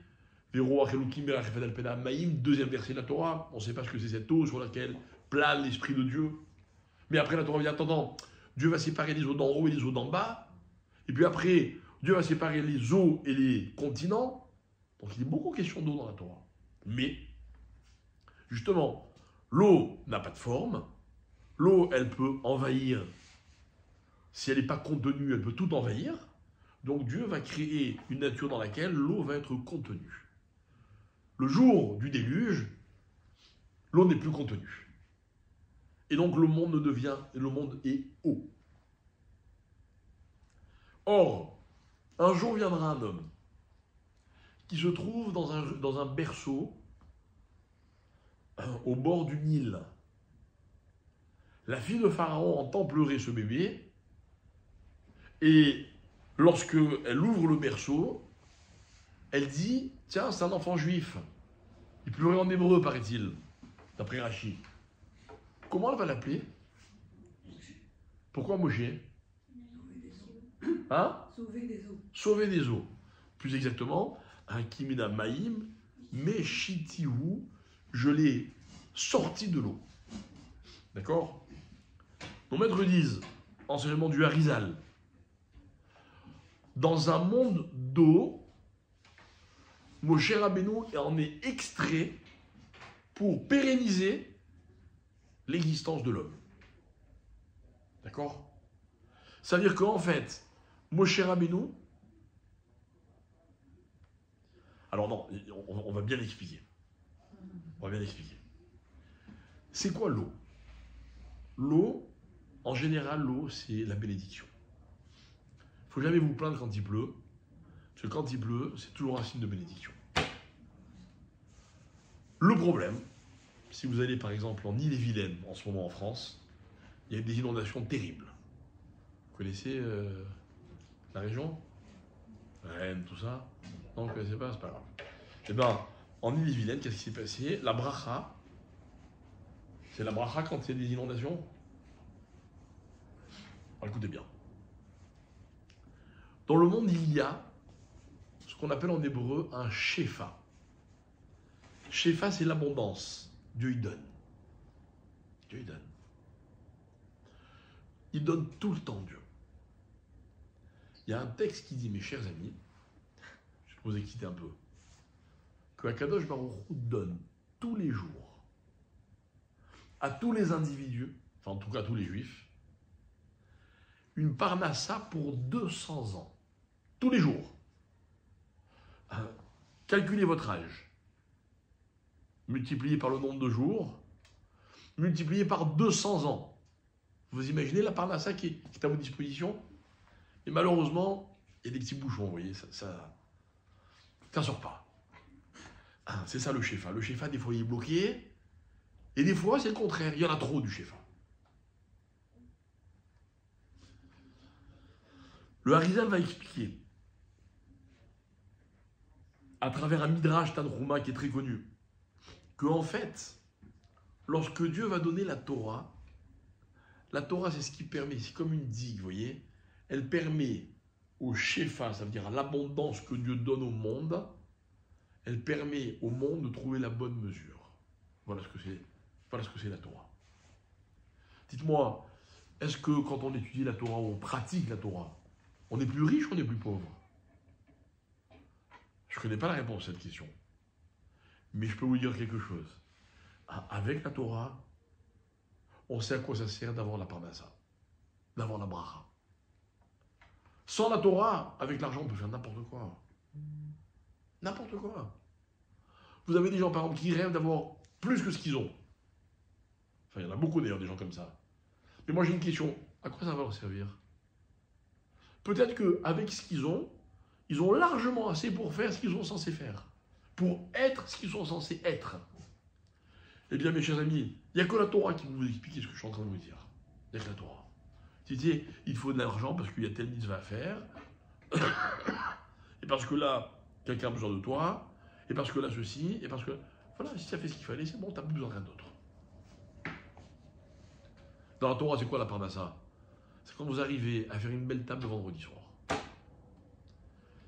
Vero Achelukim Berachefed Alpena Maïm, deuxième verset de la Torah. On ne sait pas ce que c'est cette eau sur laquelle plane l'Esprit de Dieu. Mais après, la Torah dit, attends, Dieu va séparer les eaux d'en haut et les eaux d'en bas. Et puis après, Dieu va séparer les eaux et les continents. Donc il est beaucoup question d'eau dans la Torah. Mais, justement, l'eau n'a pas de forme. L'eau, elle peut envahir. Si elle n'est pas contenue, elle peut tout envahir. Donc Dieu va créer une nature dans laquelle l'eau va être contenue. Le jour du déluge, l'eau n'est plus contenue. Et donc le monde est eau. Or, un jour viendra un homme qui se trouve dans un berceau au bord du Nil. La fille de Pharaon entend pleurer ce bébé et lorsqu'elle ouvre le berceau, elle dit « Tiens, c'est un enfant juif. Il pleurait en hébreu, paraît-il, d'après Rachi. Comment elle va l'appeler? Pourquoi Moshe? Hein? Sauver des eaux. Sauver des eaux. Plus exactement, un Kimina Maïm, Meshitihu, je l'ai sorti de l'eau. D'accord? Nos maîtres disent, enseignement du Harizal, dans un monde d'eau, Moshe Rabbeinu en est extrait pour pérenniser l'existence de l'homme. D'accord? C'est-à-dire qu'en fait, Moshe Rabbeinu, alors non, on va bien expliquer. On va bien expliquer. C'est quoi l'eau? L'eau, en général, l'eau, c'est la bénédiction. Il ne faut jamais vous plaindre quand il pleut, parce que quand il pleut, c'est toujours un signe de bénédiction. Le problème, si vous allez par exemple en Ille-et-Vilaine, en ce moment en France, il y a des inondations terribles. Vous connaissez la région? Rennes, tout ça? Non, vous ne connaissez pas, c'est pas grave. Eh bien, en Ille-et-Vilaine, qu'est-ce qui s'est passé? La bracha, c'est la bracha quand il y a des inondations? Alors, écoutez bien. Dans le monde, il y a ce qu'on appelle en hébreu un shefa. Shefa, c'est l'abondance. Dieu, il donne. Dieu, il donne. Il donne tout le temps, Dieu. Il y a un texte qui dit, mes chers amis, je vais vous exciter un peu, que Akadosh Baruch Hu donne tous les jours à tous les individus, enfin en tout cas à tous les juifs, une parnassa pour 200 ans. Tous les jours. Calculez votre âge. Multiplié par le nombre de jours, multiplié par 200 ans. Vous imaginez la parnassa qui est à votre disposition? Et malheureusement, il y a des petits bouchons, vous voyez, ça sort pas. C'est ça le shefa. Le shefa, des fois, il est bloqué, et des fois, c'est le contraire. Il y en a trop du shefa. Le Harizal va expliquer, à travers un Midrash Tanhuma qui est très connu, que en fait, lorsque Dieu va donner la Torah c'est ce qui permet, c'est comme une digue, vous voyez, elle permet au shefa, ça veut dire à l'abondance que Dieu donne au monde, elle permet au monde de trouver la bonne mesure. Voilà ce que c'est la Torah. Dites-moi, est-ce que quand on étudie la Torah, on pratique la Torah, on est plus riche ou on est plus pauvre? Je ne connais pas la réponse à cette question. Mais je peux vous dire quelque chose. Avec la Torah, on sait à quoi ça sert d'avoir la parnassa, d'avoir la bracha. Sans la Torah, avec l'argent, on peut faire n'importe quoi. N'importe quoi. Vous avez des gens, par exemple, qui rêvent d'avoir plus que ce qu'ils ont. Enfin, il y en a beaucoup d'ailleurs, des gens comme ça. Mais moi, j'ai une question. À quoi ça va leur servir? Peut-être qu'avec ce qu'ils ont largement assez pour faire ce qu'ils sont censés faire. Pour être ce qu'ils sont censés être. Eh bien, mes chers amis, il n'y a que la Torah qui peut vous expliquer ce que je suis en train de vous dire. Il n'y a que la Torah. C'est-à-dire, il faut de l'argent parce qu'il y a tel mitzvah à faire. Et parce que là, quelqu'un a besoin de toi. Et parce que là, ceci. Et parce que, voilà, si tu as fait ce qu'il fallait, c'est bon, tu n'as plus besoin de rien d'autre. Dans la Torah, c'est quoi la parnassa? c'est quand vous arrivez à faire une belle table le vendredi soir.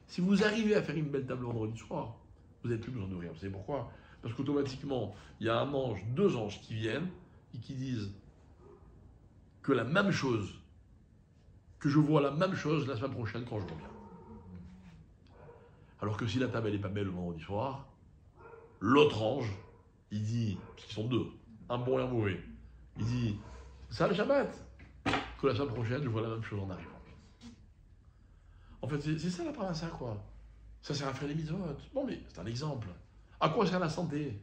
Si vous arrivez à faire une belle table le vendredi soir, vous n'avez plus besoin de nourrir. Vous savez pourquoi? Parce qu'automatiquement, il y a un ange, 2 anges qui viennent et qui disent que la même chose, que je vois la même chose la semaine prochaine quand je reviens. Alors que si la table elle n'est pas belle le vendredi soir, l'autre ange, il dit, parce qu'ils sont 2, un bon et un mauvais, il dit, ça le Shabbat, que la semaine prochaine je vois la même chose en arrivant. En fait, c'est ça la parnassa, quoi. Ça sert à faire les mitzvot. Bon, mais c'est un exemple. À quoi sert la santé?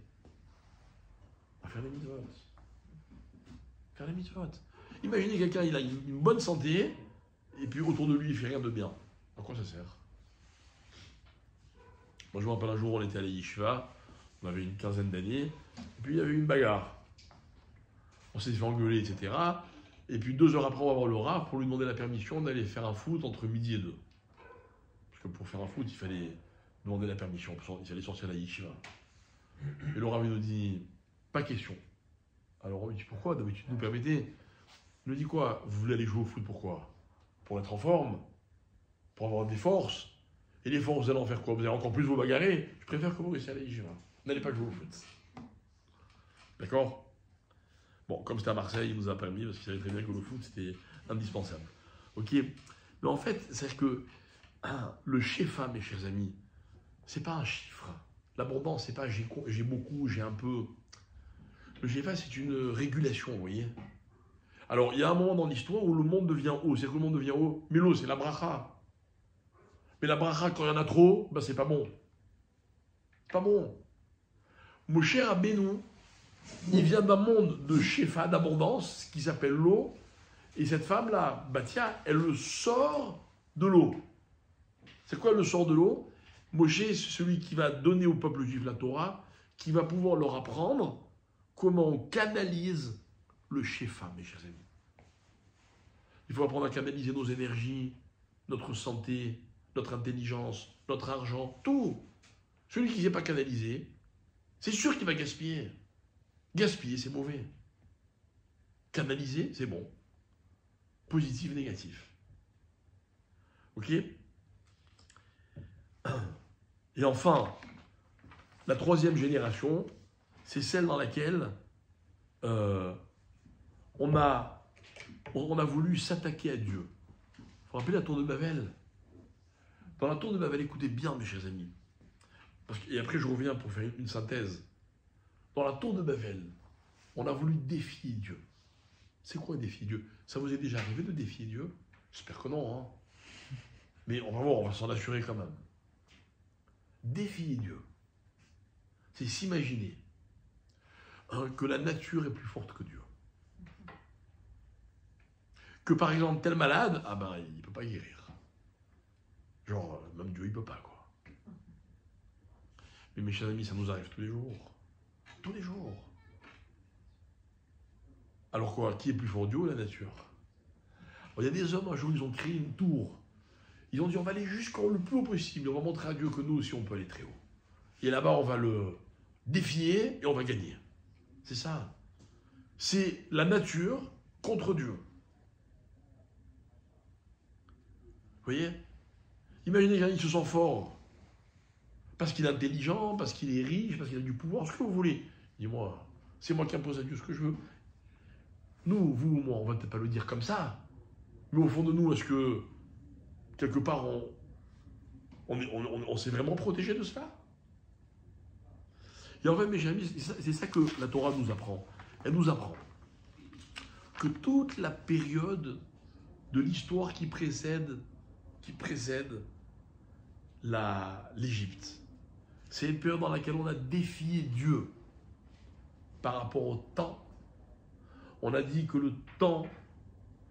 À faire les mitzvot. Faire les mitzvot. Imaginez quelqu'un, il a une bonne santé, et puis autour de lui, il fait rien de bien. À quoi ça sert? Moi, je me rappelle un jour, on était à la Yeshiva, on avait une quinzaine d'années, et puis il y avait une bagarre. On s'est fait engueuler, etc. Et puis 2 heures après, on va voir le Rav pour lui demander la permission d'aller faire un foot entre midi et 2. Parce que pour faire un foot, il fallait demander la permission, il fallait sortir de la Yeshiva. Et le Rav nous dit, pas question. Alors on lui dit, pourquoi? D'habitude, nous permettez? Il nous dit quoi? Vous voulez aller jouer au foot, pourquoi? Pour être en forme? Pour avoir des forces? Et les forces, vous allez en faire quoi? Vous allez encore plus vous bagarrer? Je préfère que vous restiez à la Yeshiva. N'allez pas jouer au foot. D'accord? Bon, comme c'était à Marseille, il nous a permis, parce qu'il savait très bien que le foot, c'était indispensable. Ok? Mais en fait, c'est que le Shefa, mes chers amis, c'est pas un chiffre. L'abondance, c'est pas j'ai beaucoup, j'ai un peu. Le Shefa, c'est une régulation, vous voyez? Alors, il y a un moment dans l'histoire où le monde devient haut. C'est que le monde devient haut. Mais l'eau, c'est la bracha. Mais la bracha, quand il y en a trop, ben c'est pas bon. C'est pas bon. Moshe Rabbeinu, il vient d'un monde de Shefa, d'abondance, qui s'appelle l'eau. Et cette femme-là, Batia, elle le sort de l'eau. C'est quoi le sort de l'eau? Moshe, c'est celui qui va donner au peuple juif la Torah, qui va pouvoir leur apprendre comment on canalise le Shefa, mes chers amis. Il faut apprendre à canaliser nos énergies, notre santé, notre intelligence, notre argent, tout. Celui qui ne sait pas canaliser, c'est sûr qu'il va gaspiller. Gaspiller, c'est mauvais. Canaliser, c'est bon. Positif, négatif. Ok? Et enfin, la 3e génération, c'est celle dans laquelle on a voulu s'attaquer à Dieu. Il faut rappeler la tour de Babel. Dans la tour de Babel, écoutez bien, mes chers amis. Et après, je reviens pour faire une synthèse. Dans la tour de Babel, on a voulu défier Dieu. C'est quoi défier Dieu? Ça vous est déjà arrivé de défier Dieu? J'espère que non, hein. Mais on va voir, on va s'en assurer quand même. Défier Dieu, c'est s'imaginer que la nature est plus forte que Dieu. Que par exemple, tel malade, ah ben, il ne peut pas guérir. Genre, même Dieu, il ne peut pas, quoi. Mais mes chers amis, ça nous arrive tous les jours. Tous les jours. Alors quoi, qui est plus fort, Dieu ou la nature? Alors, il y a des hommes, un jour, ils ont créé une tour. Ils ont dit, on va aller jusqu'au le plus haut possible. On va montrer à Dieu que nous aussi, on peut aller très haut. Et là-bas, on va le défier et on va gagner. C'est ça. C'est la nature contre Dieu. Vous voyez? Imaginez qu'un il se sent fort. Parce qu'il est intelligent, parce qu'il est riche, parce qu'il a du pouvoir, ce que vous voulez. Dis-moi, c'est moi qui impose à Dieu ce que je veux. Nous, vous ou moi, on va peut-être pas le dire comme ça. Mais au fond de nous, est-ce que, quelque part, on s'est vraiment protégé de cela? Et en fait, mes amis, c'est ça que la Torah nous apprend. Elle nous apprend que toute la période de l'histoire qui précède l'Égypte, c'est une période dans laquelle on a défié Dieu par rapport au temps. On a dit que le temps,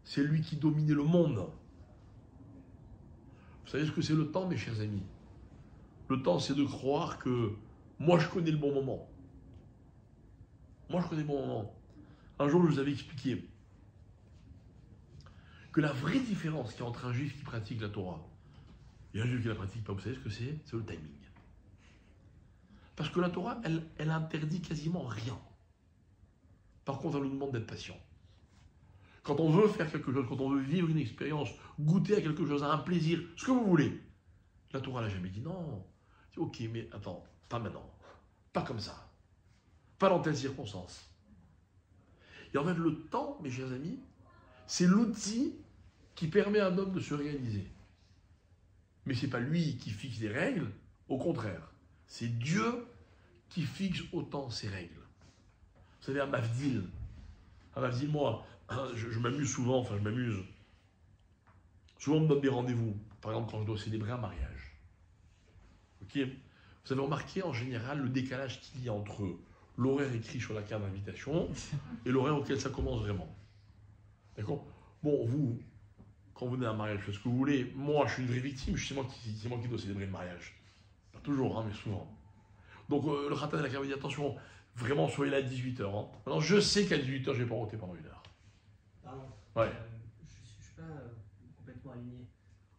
c'est lui qui dominait le monde. Vous savez ce que c'est le temps, mes chers amis? Le temps, c'est de croire que moi, je connais le bon moment. Moi, je connais le bon moment. Un jour, je vous avais expliqué que la vraie différence qu'il y a entre un juif qui pratique la Torah et un juif qui ne la pratique pas, vous savez ce que c'est? C'est le timing. Parce que la Torah, elle interdit quasiment rien. Par contre, elle nous demande d'être patient. quand on veut faire quelque chose, quand on veut vivre une expérience, goûter à quelque chose, à un plaisir, ce que vous voulez. La Torah n'a jamais dit non. C'est ok, mais attends, pas maintenant. Pas comme ça. Pas dans telles circonstances. Et en fait, le temps, mes chers amis, c'est l'outil qui permet à un homme de se réaliser. Mais ce n'est pas lui qui fixe les règles, au contraire. C'est Dieu qui fixe autant ses règles. Vous savez, à Mavdil, moi, je m'amuse souvent, enfin je m'amuse. Souvent on me donne des rendez-vous, par exemple quand je dois célébrer un mariage. Ok ? Vous avez remarqué en général le décalage qu'il y a entre l'horaire écrit sur la carte d'invitation et l'horaire auquel ça commence vraiment. D'accord ? Bon, vous, quand vous venez à un mariage, faites ce que vous voulez. Moi, je suis une vraie victime, c'est moi qui dois célébrer le mariage. Pas toujours, hein, mais souvent. Donc le Khatan et la carte dit attention, vraiment soyez là à 18h. Hein. Maintenant, je sais qu'à 18h, je ne vais pas roter pendant 1 heure. Pardon. Ouais. Je ne suis pas complètement aligné.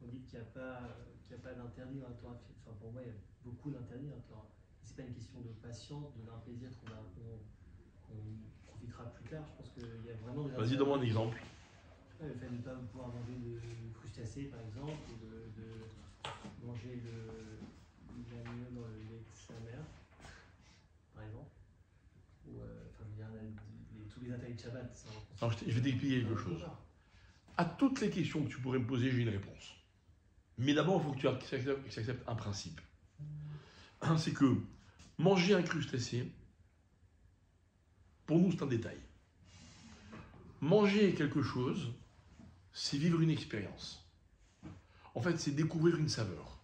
On dit qu'il n'y a pas d'interdit dans la Torah. Enfin, pour moi, il y a beaucoup d'interdits dans la Torah. Ce n'est pas une question de patience, de d'un plaisir qu'on profitera plus tard. Je pense qu'il y a vraiment des interdits. Vas-y, donne-moi un exemple. Le fait de ne pas pouvoir manger de crustacés, par exemple, ou de manger l'agneau dans le lait de sa mère, par exemple. Ou, enfin, je veux dire, tous les interdits de Shabbat. Alors, je vais t'expliquer quelque chose. À toutes les questions que tu pourrais me poser, j'ai une réponse. Mais d'abord, il faut que tu acceptes un principe. C'est que manger un crustacé, pour nous, c'est un détail. Manger quelque chose, c'est vivre une expérience. En fait, c'est découvrir une saveur.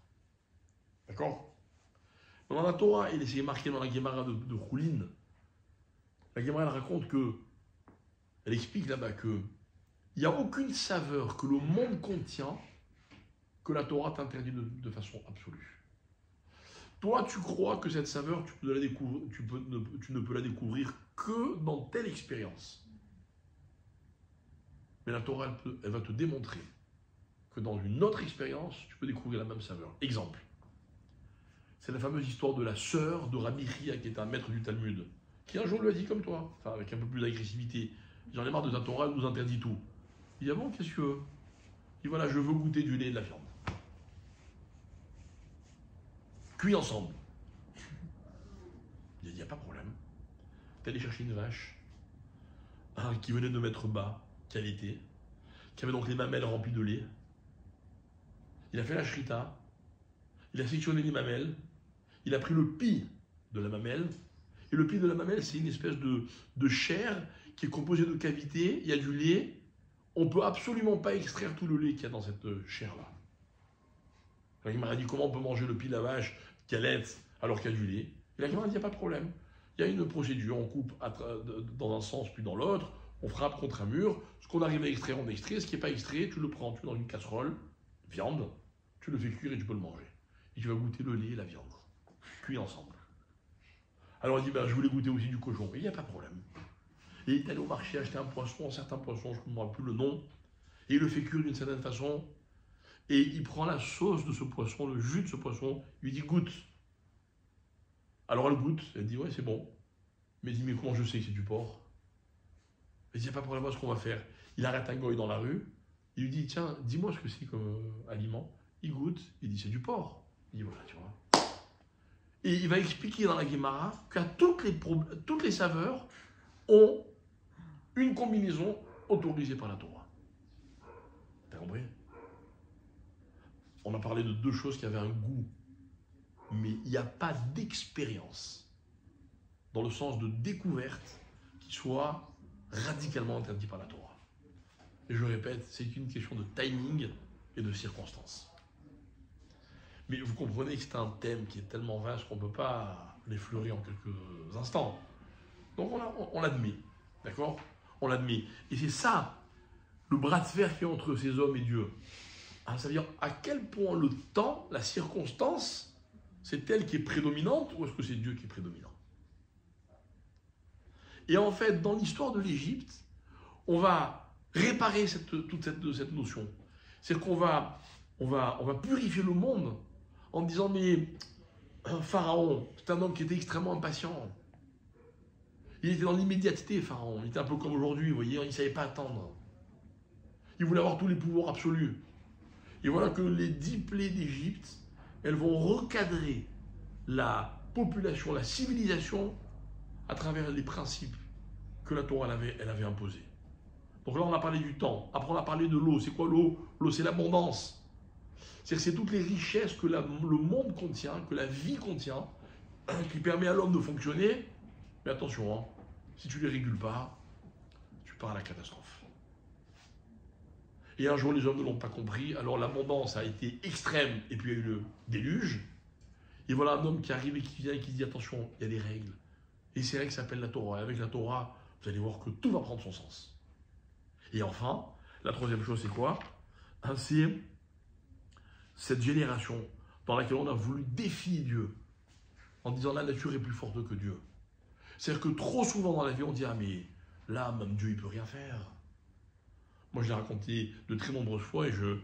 D'accord ? Dans la Torah, et c'est marqué dans la Gemara de Choulin, la Gemara elle raconte que, elle explique là-bas que il n'y a aucune saveur que le monde contient que la Torah t'interdit de façon absolue. Toi, tu crois que cette saveur, tu ne peux la découvrir que dans telle expérience. Mais la Torah, elle va te démontrer que dans une autre expérience, tu peux découvrir la même saveur. Exemple, c'est la fameuse histoire de la sœur de Rabbi Chia, qui est un maître du Talmud, qui un jour lui a dit comme toi, enfin avec un peu plus d'agressivité, j'en ai marre de ta Torah, elle nous interdit tout. Il dit, ah bon, qu'est-ce que... Il dit, voilà, je veux goûter du lait et de la viande. Cuits ensemble. Il a dit, il n'y a pas de problème. T'es allé chercher une vache qui venait de mettre bas, qualité, qui avait donc les mamelles remplies de lait. Il a fait la shrita, il a sectionné les mamelles, il a pris le pis de la mamelle, et le pis de la mamelle, c'est une espèce de chair qui est composée de cavités, il y a du lait, on ne peut absolument pas extraire tout le lait qu'il y a dans cette chair-là. Il m'a dit comment on peut manger le pis de la vache qui allait alors qu'il y a du lait. Et la Gemara dit il n'y a pas de problème. Il y a une procédure, on coupe dans un sens puis dans l'autre, on frappe contre un mur, ce qu'on arrive à extraire, on extrait, ce qui n'est pas extrait, tu le prends, tu mets dans une casserole, viande, tu le fais cuire et tu peux le manger. Et tu vas goûter le lait et la viande, cuits ensemble. Alors il dit, ben, je voulais goûter aussi du cochon, et il n'y a pas de problème. Et il est allé au marché acheter un poisson, un certain poisson, je ne me rappelle plus le nom, et il le fait cuire d'une certaine façon, et il prend la sauce de ce poisson, le jus de ce poisson, il lui dit, goûte. Alors elle goûte, elle dit, ouais, c'est bon. Mais il dit, mais comment je sais que c'est du porc? Il dit, il n'y a pas de problème, ce qu'on va faire. Il arrête un goy dans la rue, il lui dit, tiens, dis-moi ce que c'est comme aliment. Il goûte, il dit, c'est du porc. Il dit, voilà, tu vois. Et il va expliquer dans la Gemara que toutes les saveurs ont une combinaison autorisée par la Torah. T'as compris? On a parlé de deux choses qui avaient un goût, mais il n'y a pas d'expérience, dans le sens de découverte, qui soit radicalement interdit par la Torah. Et je répète, c'est une question de timing et de circonstances. Mais vous comprenez que c'est un thème qui est tellement vaste qu'on ne peut pas l'effleurer en quelques instants. Donc on l'admet, d'accord? On l'admet. Et c'est ça, le bras de fer qui est entre ces hommes et Dieu. Hein, ça veut dire à quel point le temps, la circonstance, c'est elle qui est prédominante ou est-ce que c'est Dieu qui est prédominant? Et en fait, dans l'histoire de l'Égypte, on va réparer toute cette notion. C'est-à-dire qu'on va purifier le monde en disant, mais Pharaon, c'est un homme qui était extrêmement impatient. Il était dans l'immédiateté, Pharaon. Il était un peu comme aujourd'hui, vous voyez, il ne savait pas attendre. Il voulait avoir tous les pouvoirs absolus. Et voilà que les 10 plaies d'Égypte, elles vont recadrer la population, la civilisation, à travers les principes que la Torah elle avait imposés. Donc là, on a parlé du temps. Après, on a parlé de l'eau. C'est quoi l'eau? L'eau, c'est l'abondance. C'est toutes les richesses que le monde contient, que la vie contient, qui permet à l'homme de fonctionner. Mais attention, hein, si tu ne les régules pas, tu pars à la catastrophe. Et un jour, les hommes ne l'ont pas compris. Alors l'abondance a été extrême, et puis il y a eu le déluge. Et voilà un homme qui arrive et qui vient et qui dit attention, il y a des règles. Et ces règles s'appellent la Torah. Et avec la Torah, vous allez voir que tout va prendre son sens. Et enfin, la troisième chose, c'est quoi? C'est cette génération dans laquelle on a voulu défier Dieu en disant la nature est plus forte que Dieu. C'est-à-dire que trop souvent dans la vie, on dit ah mais là, même Dieu, il ne peut rien faire. Moi, je l'ai raconté de très nombreuses fois et je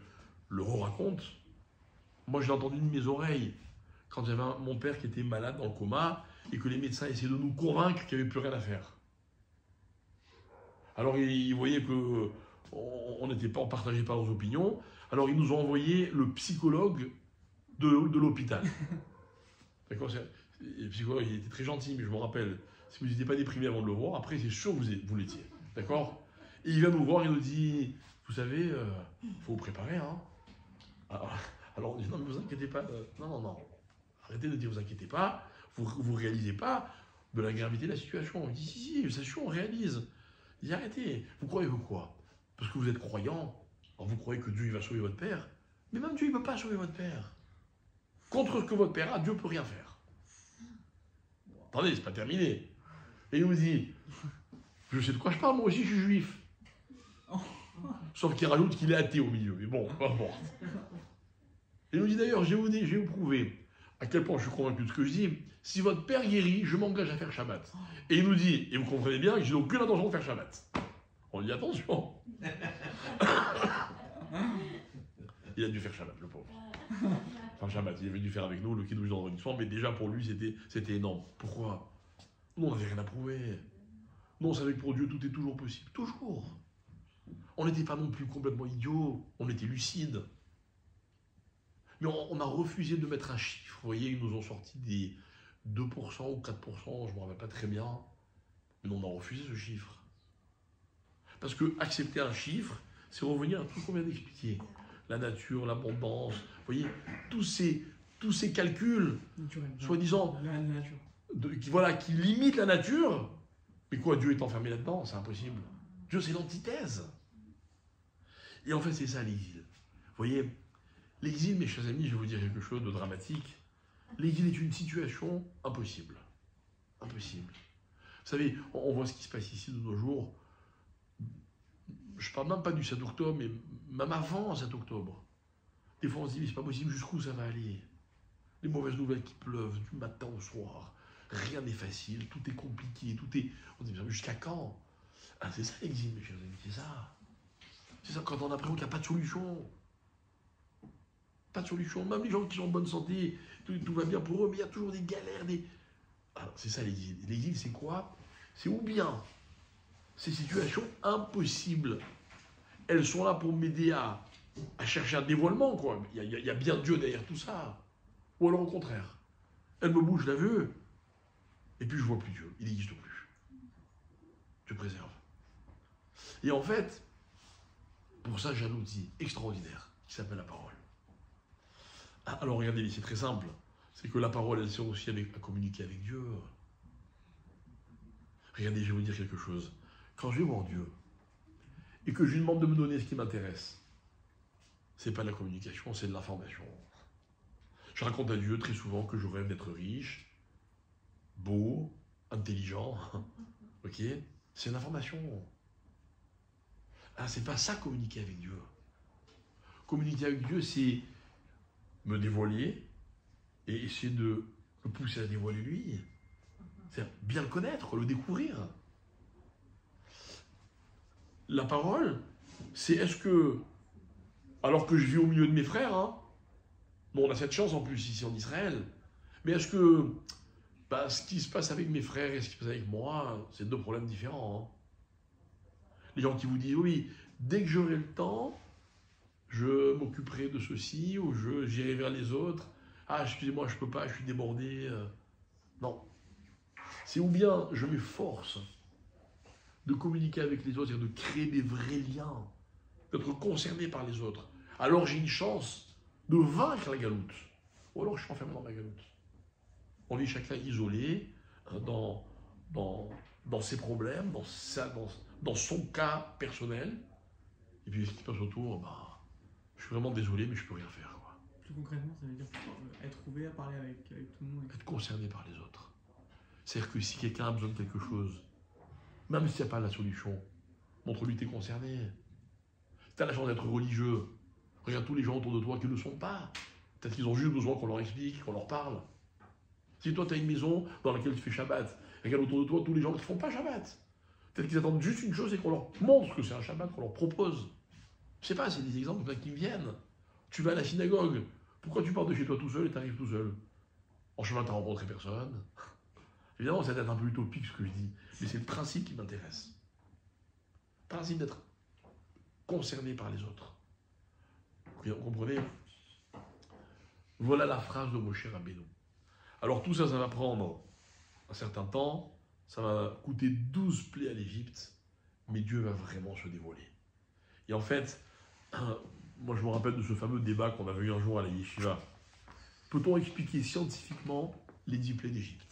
le re-raconte. Moi, je l'ai entendu de mes oreilles quand j'avais mon père qui était malade dans le coma et que les médecins essayaient de nous convaincre qu'il n'y avait plus rien à faire. Alors, ils voyaient qu'on n'était pas, on partageait pas leurs opinions. Alors, ils nous ont envoyé le psychologue de l'hôpital. D'accord? Le psychologue, il était très gentil, mais je me rappelle, si vous n'étiez pas déprimé avant de le voir, après, c'est sûr que vous l'étiez. D'accord? Et il vient nous voir, il nous dit, vous savez, il faut vous préparer, hein. Alors, on dit, non, mais vous inquiétez pas. Non. Arrêtez de dire, vous inquiétez pas. Vous réalisez pas de la gravité de la situation. Il dit, si, bien sûr, on réalise. Il dit, arrêtez. Vous croyez quoi? Parce que vous êtes croyant. Alors vous croyez que Dieu il va sauver votre père. Mais même Dieu il ne peut pas sauver votre père. Contre ce que votre père a, Dieu ne peut rien faire. Attendez, c'est pas terminé. Et il nous dit, je sais de quoi je parle, moi aussi je suis juif. Sauf qu'il rajoute qu'il est athée au milieu. Mais bon, peu importe. Et il nous dit d'ailleurs, je vais vous prouver à quel point je suis convaincu de ce que je dis. Si votre père guérit, je m'engage à faire Shabbat. Et il nous dit, et vous comprenez bien que je n'ai aucune intention de faire Shabbat. On dit attention. Il a dû faire Shabbat, le pauvre. Enfin, Shabbat, il avait dû faire avec nous le Kiddush dans le soir, mais déjà pour lui, c'était énorme. Pourquoi? Nous, on n'avait rien à prouver. Nous, on savait que pour Dieu, tout est toujours possible. Toujours. On n'était pas non plus complètement idiots. On était lucides. Mais on a refusé de mettre un chiffre. Vous voyez, ils nous ont sorti des 2% ou 4%, je ne me rappelle pas très bien. Mais on a refusé ce chiffre. Parce que accepter un chiffre, c'est revenir à tout ce qu'on vient d'expliquer. La nature, l'abondance, vous voyez, tous ces calculs, soi-disant, qui limitent la nature. Mais quoi, Dieu est enfermé là-dedans? C'est impossible. Dieu, c'est l'antithèse. Et en fait, c'est ça l'exil. Vous voyez, l'exil, mes chers amis, je vais vous dire quelque chose de dramatique. L'exil est une situation impossible. Impossible. Vous savez, on voit ce qui se passe ici de nos jours. Je ne parle même pas du 7 octobre, mais même avant 7 octobre. Des fois, on se dit, mais c'est pas possible, jusqu'où ça va aller? Les mauvaises nouvelles qui pleuvent du matin au soir. Rien n'est facile, tout est compliqué, On se dit, mais jusqu'à quand? Ah, c'est ça l'exil, mes chers amis, c'est ça. C'est ça, quand on a l'impression qu'il n'y a pas de solution. Pas de solution. Même les gens qui sont en bonne santé, tout va bien pour eux, mais il y a toujours des galères, Alors, c'est ça l'exil. L'exil, c'est quoi? C'est ou bien ces situations impossibles, elles sont là pour m'aider à chercher un dévoilement, quoi. Il y a bien Dieu derrière tout ça. Ou alors au contraire, elles me bougent la vue, et puis je vois plus Dieu, il n'existe plus. Dieu préserve. Et en fait, pour ça, j'ai un outil extraordinaire qui s'appelle la parole. Alors regardez, c'est très simple. C'est que la parole, elle sert aussi à communiquer avec Dieu. Regardez, je vais vous dire quelque chose. Quand je vais voir Dieu et que je lui demande de me donner ce qui m'intéresse, c'est pas de la communication, c'est de l'information. Je raconte à Dieu très souvent que je rêve d'être riche, beau, intelligent. Ok? C'est une information. Ah, c'est pas ça communiquer avec Dieu. Communiquer avec Dieu, c'est me dévoiler et essayer de le pousser à dévoiler lui. C'est bien le connaître, le découvrir. La parole, c'est est-ce que, alors que je vis au milieu de mes frères, hein, bon, on a cette chance en plus ici en Israël, mais est-ce que ce qui se passe avec mes frères et ce qui se passe avec moi, c'est deux problèmes différents. Hein. Les gens qui vous disent, oui, Dès que j'aurai le temps, je m'occuperai de ceci, ou j'irai vers les autres. Ah, excusez-moi, je ne peux pas, je suis débordé. Non. C'est ou bien je m'efforce de communiquer avec les autres, c'est-à-dire de créer des vrais liens, d'être concerné par les autres. Alors j'ai une chance de vaincre la galoute. Ou alors je suis enfermé dans ma galoute. On vit chacun isolé dans ses problèmes, dans son cas personnel. Et puis ce qui se passe autour, je suis vraiment désolé, mais je ne peux rien faire. Quoi. Plus concrètement, ça veut dire être ouvert, parler avec tout le monde. Être concerné par les autres. C'est-à-dire que si quelqu'un a besoin de quelque chose, même s'il n'y a pas la solution, montre-lui que tu es concerné. Si tu as la chance d'être religieux, regarde tous les gens autour de toi qui ne le sont pas. Peut-être qu'ils ont juste besoin qu'on leur explique, qu'on leur parle. Si toi tu as une maison dans laquelle tu fais Shabbat, regarde autour de toi tous les gens qui ne font pas Shabbat. Peut-être qu'ils attendent juste une chose et qu'on leur montre que c'est un Shabbat, qu'on leur propose. Je sais pas, c'est des exemples qui me viennent. Tu vas à la synagogue, pourquoi tu pars de chez toi tout seul et tu arrives tout seul? En chemin, tu n'as rencontré personne. Évidemment, ça doit être un peu utopique ce que je dis, mais c'est le principe qui m'intéresse. Le principe d'être concerné par les autres. Vous comprenez? Voilà la phrase de Moshe Rabbeinu. Alors tout ça, ça va prendre un certain temps, ça va coûter 12 plaies à l'Égypte, mais Dieu va vraiment se dévoiler. Et en fait, moi je me rappelle de ce fameux débat qu'on avait eu un jour à la Yeshiva. Peut-on expliquer scientifiquement les 10 plaies d'Égypte?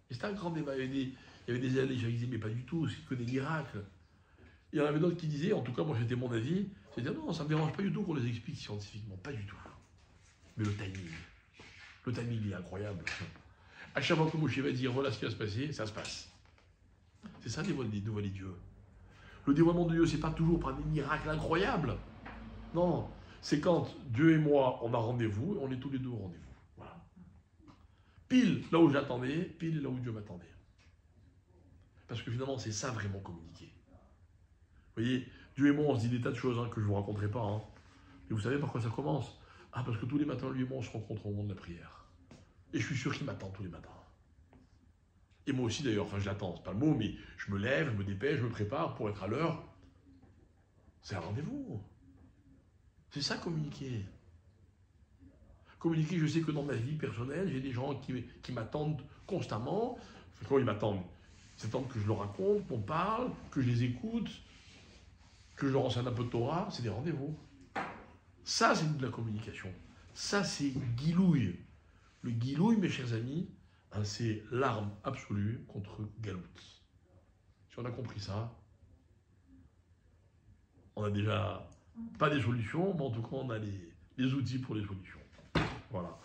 Et c'était un grand débat. Il y avait des élèves qui disaient, mais pas du tout, c'est que des miracles. Il y en avait d'autres qui disaient, en tout cas moi c'était mon avis, c'est-à-dire non, ça ne me dérange pas du tout qu'on les explique scientifiquement, pas du tout. Mais le timing il est incroyable. À chaque fois que Moshe va dire, voilà ce qui va se passer, ça se passe. C'est ça dévoiler Dieu. Le dévoilement de Dieu, c'est pas toujours par des miracles incroyables. Non, c'est quand Dieu et moi, on a rendez-vous, et on est tous les deux au rendez-vous. Voilà. Pile là où j'attendais, pile là où Dieu m'attendait. Parce que finalement, c'est ça vraiment communiquer. Vous voyez, Dieu et moi, on se dit des tas de choses que je ne vous raconterai pas. Et vous savez par quoi ça commence? Parce que tous les matins, lui et moi, on se rencontre au moment de la prière. Et je suis sûr qu'il m'attend tous les matins. Et moi aussi d'ailleurs, je l'attends, c'est pas le mot, mais je me lève, je me dépêche, je me prépare pour être à l'heure. C'est un rendez-vous. C'est ça communiquer. Communiquer, je sais que dans ma vie personnelle, j'ai des gens qui m'attendent constamment. Quand ils m'attendent, ils attendent que je leur raconte, qu'on parle, que je les écoute, que je leur enseigne un peu de Torah, c'est des rendez-vous. Ça, c'est de la communication. Ça, c'est guilouille. Le guilouille, mes chers amis, c'est l'arme absolue contre galoute. Si on a compris ça, on a déjà pas des solutions, mais en tout cas, on a les outils pour les solutions. Voilà.